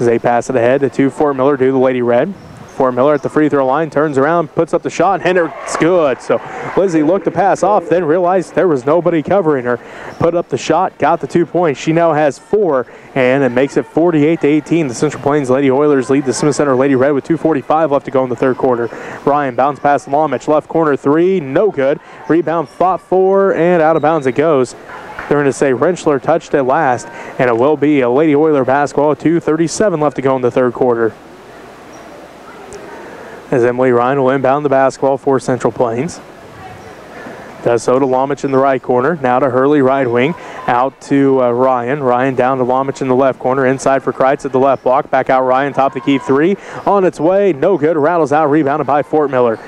As they pass it ahead to Fort Miller to the Lady Red. Fort Miller at the free throw line, turns around, puts up the shot, and it's good. So Lizzie looked to pass off, then realized there was nobody covering her. Put up the shot, got the 2 points. She now has 4, and it makes it 48-18. The Central Plains Lady Oilers lead the Smith Center Lady Red with 2:45 left to go in the third quarter. Ryan bounce past Lomich, left corner three, no good. Rebound fought for, and out of bounds it goes. They're going to say Rentschler touched it last, and it will be a Lady Oiler basketball. 2:37 left to go in the third quarter. As Emily Ryan will inbound the basketball for Central Plains. Does so to Lomich in the right corner. Now to Hurley, right wing. Out to Ryan. Ryan down to Lomich in the left corner. Inside for Kreitz at the left block. Back out Ryan, top of the key three. On its way, no good. Rattles out, rebounded by Fort Miller.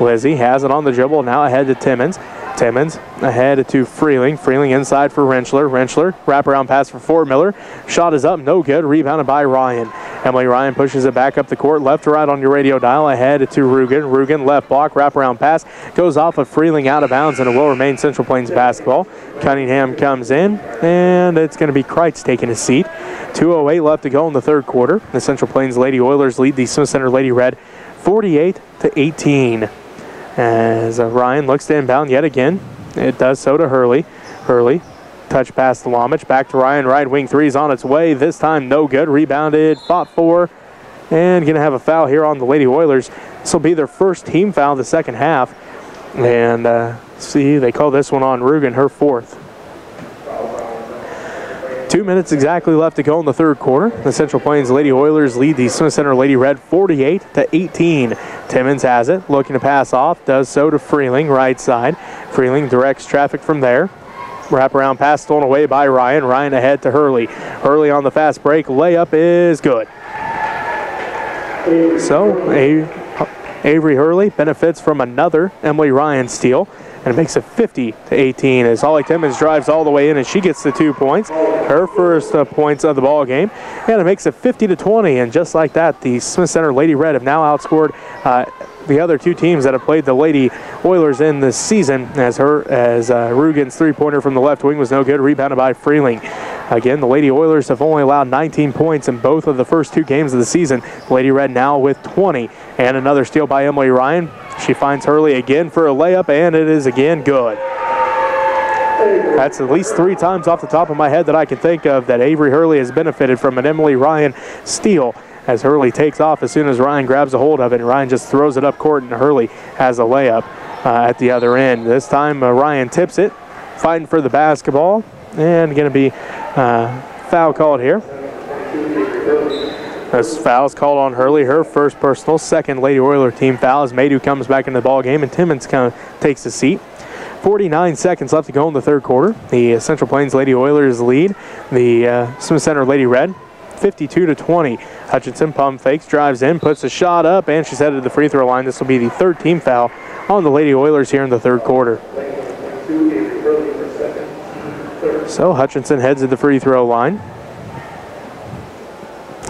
Lizzie has it on the dribble. Now ahead to Timmons. Timmons ahead to Freeling. Freeling inside for Rentschler. Rentschler, wraparound pass for Fort Miller. Shot is up, no good. Rebounded by Ryan. Emily Ryan pushes it back up the court, left to right on your radio dial. Ahead to Rugen. Rugen, left block, wraparound pass. Goes off of Freeling out of bounds, and it will remain Central Plains basketball. Cunningham comes in, and it's going to be Kreitz taking his seat. 2:08 left to go in the third quarter. The Central Plains Lady Oilers lead the Smith Center Lady Red 48-18. As Ryan looks to inbound yet again. It does so to Hurley. Hurley, touch pass to Lomich. Back to Ryan, right wing three's on its way. This time no good. Rebounded, fought for, and going to have a foul here on the Lady Oilers. This will be their first team foul of the second half. And see, they call this one on Rugen, her fourth. 2 minutes exactly left to go in the third quarter. The Central Plains Lady Oilers lead the Smith Center Lady Red 48-18. Timmons has it, looking to pass off, does so to Freeling, right side. Freeling directs traffic from there. Wraparound pass stolen away by Ryan. Ryan ahead to Hurley. Hurley on the fast break. Layup is good. So Avery Hurley benefits from another Emily Ryan steal, and it makes it 50-18 as Holly Timmons drives all the way in and she gets the 2 points. Her first points of the ball game, and it makes it 50-20. And just like that, the Smith Center Lady Red have now outscored the other two teams that have played the Lady Oilers in this season, as Rugen's three-pointer from the left wing was no good, rebounded by Freeling. Again, the Lady Oilers have only allowed 19 points in both of the first two games of the season. Lady Red now with 20. And another steal by Emily Ryan. She finds Hurley again for a layup, and it is again good. That's at least 3 times off the top of my head that I can think of that Avery Hurley has benefited from an Emily Ryan steal, as Hurley takes off as soon as Ryan grabs a hold of it, and Ryan just throws it up court, and Hurley has a layup at the other end. This time Ryan tips it, fighting for the basketball, and going to be foul called here. This foul's called on Hurley, her first personal, second Lady Oiler team foul as Maydew comes back into the ball game, and Timmons kind of takes a seat. 49 seconds left to go in the third quarter. The Central Plains Lady Oilers lead the Smith Center Lady Red 52-20. Hutchinson pump fakes, drives in, puts a shot up, and she's headed to the free throw line. This will be the third team foul on the Lady Oilers here in the third quarter. So Hutchinson heads to the free throw line.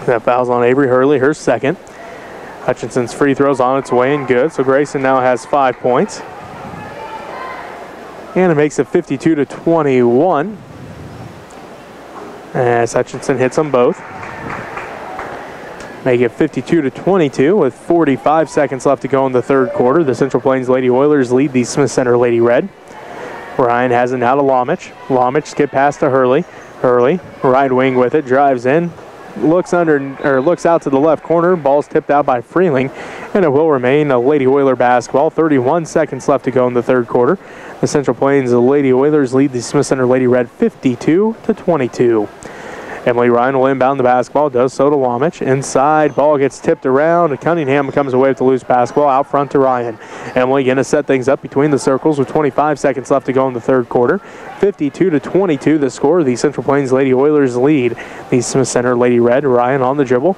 That foul's on Avery Hurley, her second. Hutchinson's free throw's on its way and good, so Grayson now has 5 points. And it makes it 52-21 as Hutchinson hits them both. Make it 52-22 with 45 seconds left to go in the third quarter. The Central Plains Lady Oilers lead the Smith Center Lady Red. Ryan has it now to Lomich. Lomich skip pass to Hurley. Hurley, right wing with it, drives in, looks out to the left corner. Ball's tipped out by Freeling, and it will remain a Lady Oiler basketball. 31 seconds left to go in the third quarter. The Central Plains Lady Oilers lead the Smith Center Lady Red 52-22. Emily Ryan will inbound the basketball, does so to Lomich. Inside, ball gets tipped around. Cunningham comes away with the loose basketball out front to Ryan. Emily going to set things up between the circles with 25 seconds left to go in the third quarter. 52-22 the score. The Central Plains Lady Oilers lead the Smith Center Lady Red. Ryan on the dribble.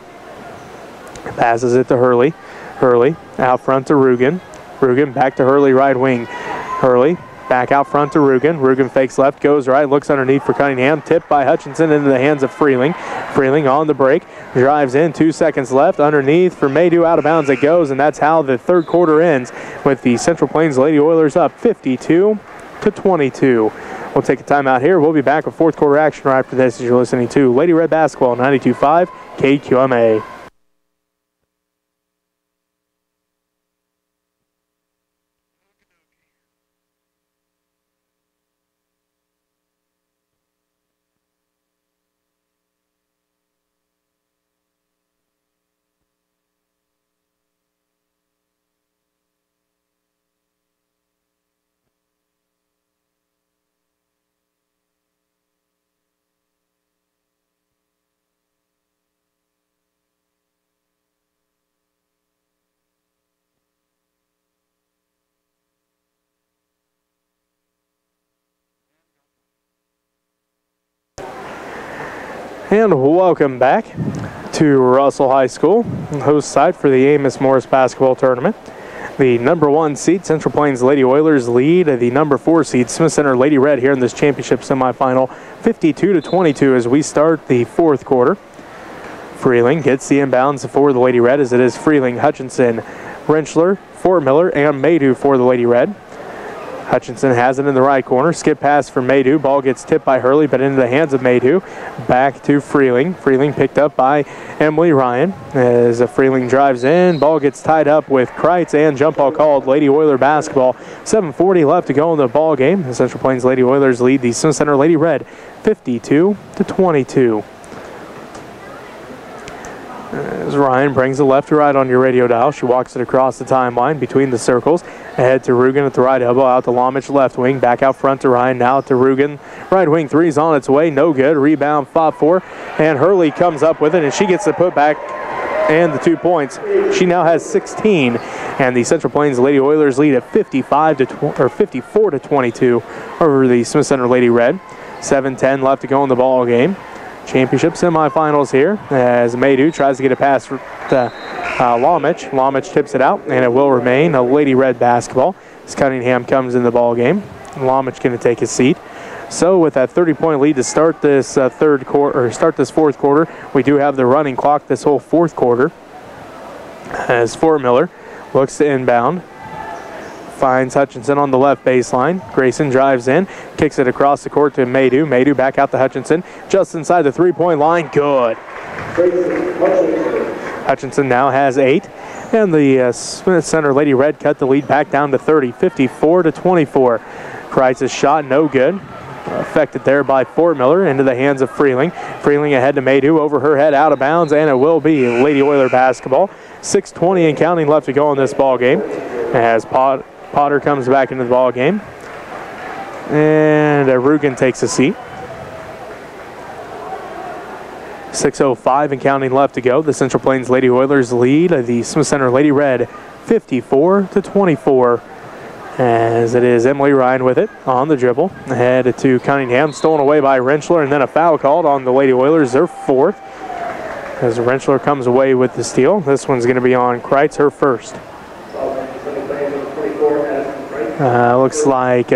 Passes it to Hurley. Hurley out front to Rugen. Rugen back to Hurley, right wing. Hurley back out front to Rugen. Rugen fakes left, goes right, looks underneath for Cunningham. Tipped by Hutchinson into the hands of Freeling. Freeling on the break, drives in, 2 seconds left. Underneath for Maydew, out of bounds it goes, and that's how the third quarter ends with the Central Plains Lady Oilers up 52-22. We'll take a timeout here. We'll be back with fourth quarter action right after this as you're listening to Lady Red Basketball 92.5 KQMA. And welcome back to Russell High School, host site for the Amos Morris basketball tournament. The number 1 seed, Central Plains Lady Oilers, lead the number 4 seed, Smith Center Lady Red, here in this championship semifinal, 52-22 as we start the fourth quarter. Freeling gets the inbounds for the Lady Red, as it is Freeling, Hutchinson, Rentschler, Fort Miller, and Maydew for the Lady Red. Hutchinson has it in the right corner. Skip pass for Maydew. Ball gets tipped by Hurley, but into the hands of Maydew. Back to Freeling. Freeling picked up by Emily Ryan. As Freeling drives in, ball gets tied up with Kreitz, and jump ball called. Lady Oiler basketball. 7:40 left to go in the ball game. The Central Plains Lady Oilers lead the Smith Center Lady Red 52-22. As Ryan brings it left to right on your radio dial, she walks it across the timeline between the circles. Ahead to Rugen at the right elbow, out to Lomich left wing, back out front to Ryan, now to Rugen. Right wing three's on its way, no good. Rebound fought for, and Hurley comes up with it, and she gets the putback and the 2 points. She now has 16 and the Central Plains Lady Oilers lead at 54 to 22 over the Smith Center Lady Red. 7:10 left to go in the ball game. Championship semifinals here as Maydew tries to get a pass to Lomich. Lomich tips it out, and it will remain a Lady Red basketball as Cunningham comes in the ball game. Lomich going to take his seat. So with that 30-point lead to start this fourth quarter, we do have the running clock this whole fourth quarter. As Fort Miller looks to inbound, finds Hutchinson on the left baseline. Grayson drives in, kicks it across the court to Maydew. Maydew back out to Hutchinson, just inside the three-point line. Good. Hutchinson now has 8, and the Smith Center Lady Red cut the lead back down to 30, 54 to 24. Kreitz's shot no good. Affected there by Fort Miller into the hands of Freeling. Freeling ahead to Maydew, over her head, out of bounds, and it will be Lady Oiler basketball. 6:20 and counting left to go in this ball game as Potter comes back into the ball game, and Rugen takes a seat. 6:05 and counting left to go. The Central Plains Lady Oilers lead the Smith Center Lady Red 54 to 24. As it is Emily Ryan with it on the dribble. Ahead to Cunningham, stolen away by Rentschler, and then a foul called on the Lady Oilers, their fourth. As Rentschler comes away with the steal. This one's going to be on Kreitz, her first. Looks like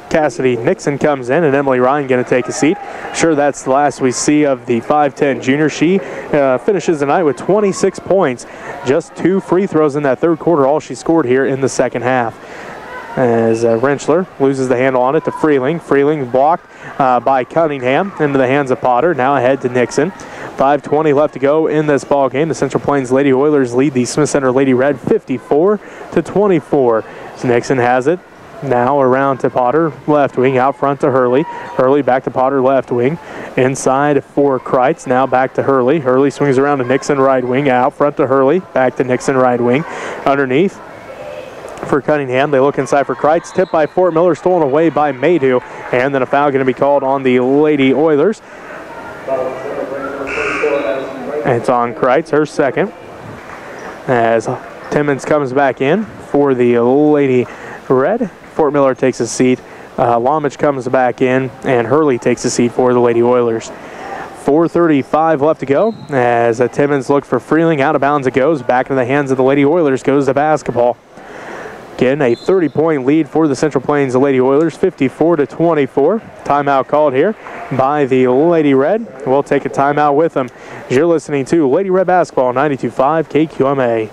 Cassidy Nixon comes in, and Emily Ryan going to take a seat. Sure, that's the last we see of the 5'10 junior. She finishes the night with 26 points. Just 2 free throws in that third quarter, all she scored here in the second half. As Rentschler loses the handle on it to Freeling. Freeling blocked by Cunningham into the hands of Potter. Now ahead to Nixon. 5:20 left to go in this ball game. The Central Plains Lady Oilers lead the Smith Center Lady Red 54 to 24. So Nixon has it. Now around to Potter, left wing, out front to Hurley. Hurley back to Potter, left wing. Inside for Kreitz, now back to Hurley. Hurley swings around to Nixon, right wing, out front to Hurley. Back to Nixon, right wing. Underneath for Cunningham, they look inside for Kreitz. Tipped by Fort Miller, stolen away by Maydew. And then a foul going to be called on the Lady Oilers. And it's on Kreitz, her second. As Timmons comes back in for the Lady Red. Fort Miller takes a seat. Lomich comes back in, and Hurley takes a seat for the Lady Oilers. 4:35 left to go as Timmons looks for Freeling. Out of bounds it goes. Back into the hands of the Lady Oilers goes the basketball. Again, a 30-point lead for the Central Plains Lady Oilers, 54 to 24. Timeout called here by the Lady Red. We'll take a timeout with them. You're listening to Lady Red Basketball, 92.5 KQMA.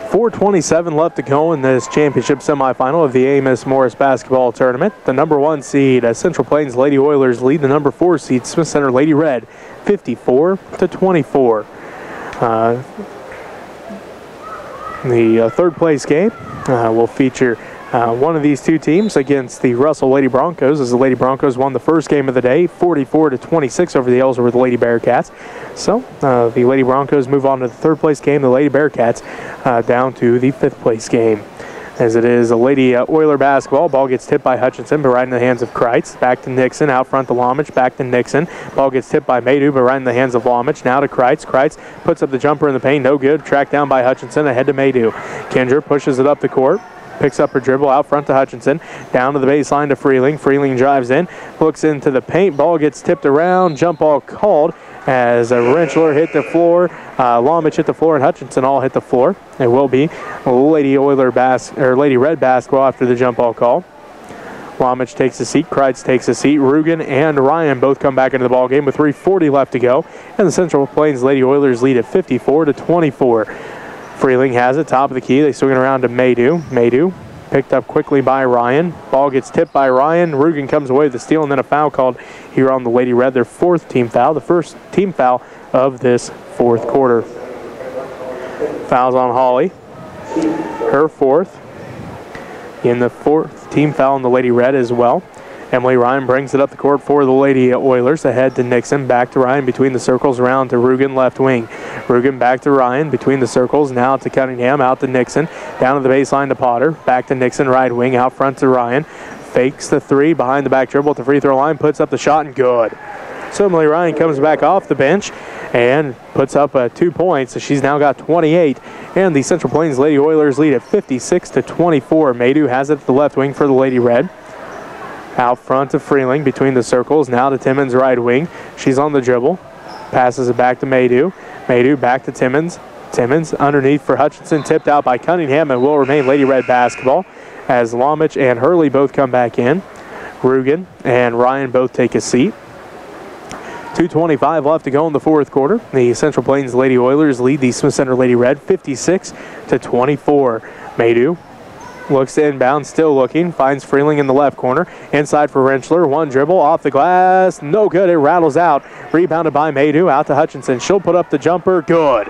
.427 left to go in this championship semifinal of the Amos Morris basketball tournament. The number 1 seed, Central Plains Lady Oilers, lead the number 4 seed, Smith Center Lady Red, 54 to 24. The third place game will feature one of these two teams against the Russell Lady Broncos, as the Lady Broncos won the first game of the day, 44 to 26 over the Ellsworth Lady Bearcats. So the Lady Broncos move on to the third place game. The Lady Bearcats down to the 5th place game. As it is a Lady Oiler basketball. Ball gets tipped by Hutchinson, but right in the hands of Kreitz. Back to Nixon, out front to Lomich, back to Nixon. Ball gets tipped by Maydew, but right in the hands of Lomich. Now to Kreitz. Kreitz puts up the jumper in the paint, no good. Tracked down by Hutchinson, ahead to Maydew. Kendra pushes it up the court. Picks up her dribble out front to Hutchinson. Down to the baseline to Freeling. Freeling drives in, looks into the paint. Ball gets tipped around. Jump ball called as Rentschler hit the floor. Lomich hit the floor, and Hutchinson all hit the floor. It will be Lady Red basketball after the jump ball call. Lomich takes a seat. Kreitz takes a seat. Rugen and Ryan both come back into the ball game with 3:40 left to go. And the Central Plains Lady Oilers lead at 54 to 24. Freeling has it, top of the key. They swing it around to Maydew. Maydew picked up quickly by Ryan. Ball gets tipped by Ryan. Rugen comes away with the steal, and then a foul called here on the Lady Red. Their 4th team foul, the first team foul of this fourth fourth quarter. Fouls on Holly. Her fourth. In the fourth team foul on the Lady Red as well. Emily Ryan brings it up the court for the Lady Oilers. Ahead to Nixon, back to Ryan between the circles, around to Rugen, left wing. Rugen back to Ryan between the circles, now to Cunningham, out to Nixon, down to the baseline to Potter, back to Nixon, right wing, out front to Ryan. Fakes the three, behind the back dribble at the free throw line, puts up the shot, and good. So Emily Ryan comes back off the bench and puts up 2 points. So she's now got 28, and the Central Plains Lady Oilers lead at 56-24. Maydew has it at the left wing for the Lady Red. Out front to Freeling between the circles, now to Timmons, right wing. She's on the dribble, passes it back to Maydew. Maydew back to Timmons. Timmons underneath for Hutchinson, tipped out by Cunningham, and will remain Lady Red basketball as Lomich and Hurley both come back in. Rugen and Ryan both take a seat. 2:25 left to go in the fourth quarter. The Central Plains Lady Oilers lead the Smith Center Lady Red 56-24. Maydew looks to inbound, still looking, finds Freeling in the left corner. Inside for Rentschler, one dribble, off the glass, no good, it rattles out. Rebounded by Maydew, out to Hutchinson. She'll put up the jumper, good.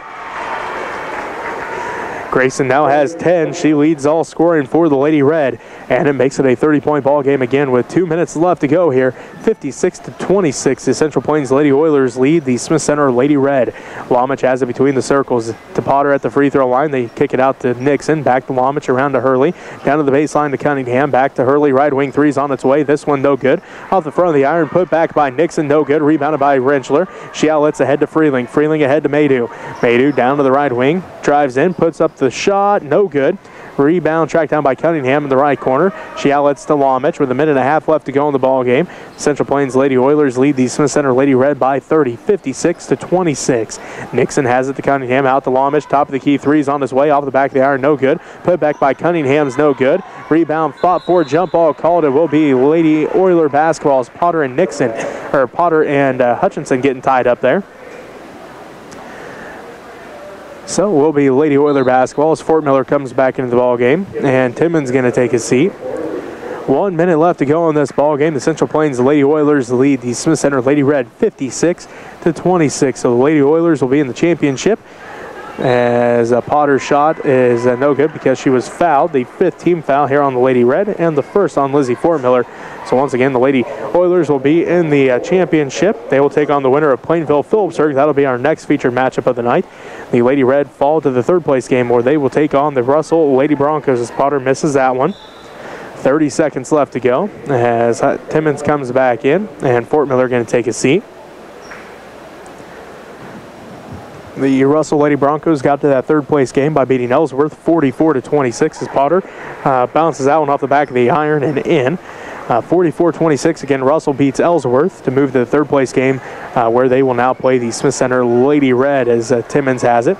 Grayson now has 10. She leads all scoring for the Lady Red, and it makes it a 30-point ball game again with 2 minutes left to go here. 56-26. The Central Plains Lady Oilers lead the Smith Center Lady Red. Lomich has it between the circles to Potter at the free throw line. They kick it out to Nixon. Back to Lomich, around to Hurley. Down to the baseline to Cunningham. Back to Hurley. Right wing three's on its way. This one no good. Off the front of the iron, put back by Nixon. No good. Rebounded by Rentschler. She outlets ahead to Freeling. Freeling ahead to Maydew. Maydew down to the right wing. Drives in. Puts up the shot. No good. Rebound tracked down by Cunningham in the right corner. She outlets to Lomich with a minute and a half left to go in the ball game. Central Plains Lady Oilers lead the Smith Center Lady Red by 30, 56-26. Nixon has it to Cunningham, out to Lomich. Top of the key, three's on his way, off the back of the iron, no good. Put back by Cunningham's no good. Rebound fought for, jump ball called. It will be Lady Oiler basketball as Potter and Hutchinson getting tied up there. So it will be Lady Oiler basketball as Fort Miller comes back into the ball game, and Timmons going to take his seat. 1 minute left to go in this ball game. The Central Plains Lady Oilers lead the Smith Center Lady Red 56-26. So the Lady Oilers will be in the championship, as Potter's shot is no good because she was fouled. The fifth team foul here on the Lady Red, and the first on Lizzie Fort Miller. So once again, the Lady Oilers will be in the championship. They will take on the winner of Plainville-Phillipsburg. That'll be our next featured matchup of the night. The Lady Red fall to the third place game, where they will take on the Russell Lady Broncos as Potter misses that one. 30 seconds left to go as Timmons comes back in, and Fort Miller going to take a seat. The Russell Lady Broncos got to that third place game by beating Ellsworth 44-26 as Potter bounces that one off the back of the iron and in. 44-26 again. Russell beats Ellsworth to move to the third place game, where they will now play the Smith Center Lady Red as Timmons has it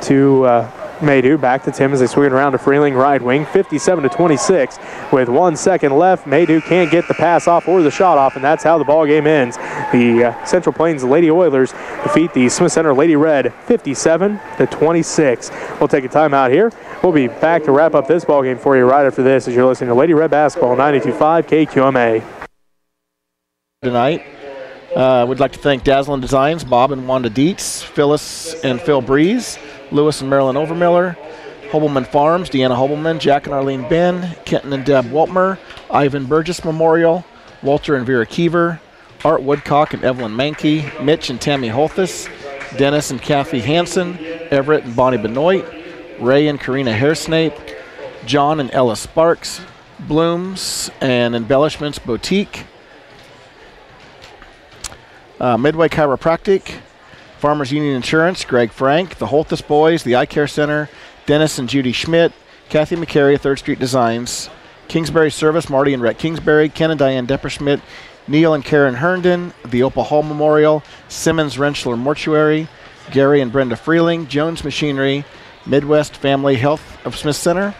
to Maydew. Back to Timmons. They swing it around to Freeling, right wing. 57-26 with 1 second left. Maydew can't get the pass off or the shot off, and that's how the ball game ends. The Central Plains Lady Oilers defeat the Smith Center Lady Red 57-26. We'll take a timeout here. We'll be back to wrap up this ball game for you right after this, as you're listening to Lady Red Basketball 92.5 KQMA. Tonight, we'd like to thank Dazzlin Designs, Bob and Wanda Dietz, Phyllis and Phil Breeze, Lewis and Marilyn Overmiller, Hobelman Farms, Deanna Hobelman, Jack and Arlene Ben, Kenton and Deb Waltmer, Ivan Burgess Memorial, Walter and Vera Kiever, Art Woodcock and Evelyn Mankey, Mitch and Tammy Holthus, Dennis and Kathy Hansen, Everett and Bonnie Benoit, Ray and Karina Hairsnape, John and Ella Sparks, Blooms and Embellishments Boutique, Midway Chiropractic, Farmers Union Insurance, Greg Frank, the Holthus Boys, the Eye Care Center, Dennis and Judy Schmidt, Kathy McCary, 3rd Street Designs, Kingsbury Service, Marty and Rhett Kingsbury, Ken and Diane Depperschmidt, Neil and Karen Herndon, the Opal Hall Memorial, Simmons Rentschler Mortuary, Gary and Brenda Freeling, Jones Machinery, Midwest Family Health of Smith Center,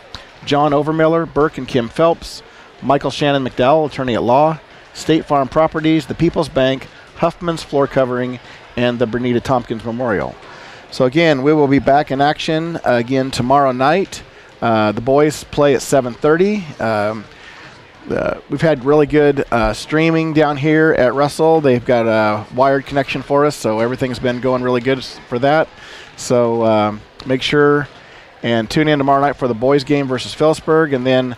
John Overmiller, Burke and Kim Phelps, Michael Shannon McDowell, attorney at law, State Farm Properties, the People's Bank, Huffman's Floor Covering, and the Bernita Tompkins Memorial. So again, we will be back in action again tomorrow night. The boys play at 7:30. We've had really good streaming down here at Russell. They've got a wired connection for us, so everything's been going really good for that. So make sure and tune in tomorrow night for the boys game versus Phillipsburg. And then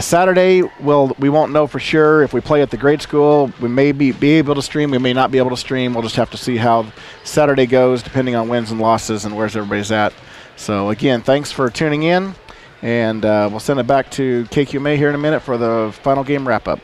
Saturday, we won't know for sure if we play at the grade school. We may be able to stream. We may not be able to stream. We'll just have to see how Saturday goes depending on wins and losses and where's everybody's at. So, again, thanks for tuning in. And we'll send it back to KQMA here in a minute for the final game wrap-up.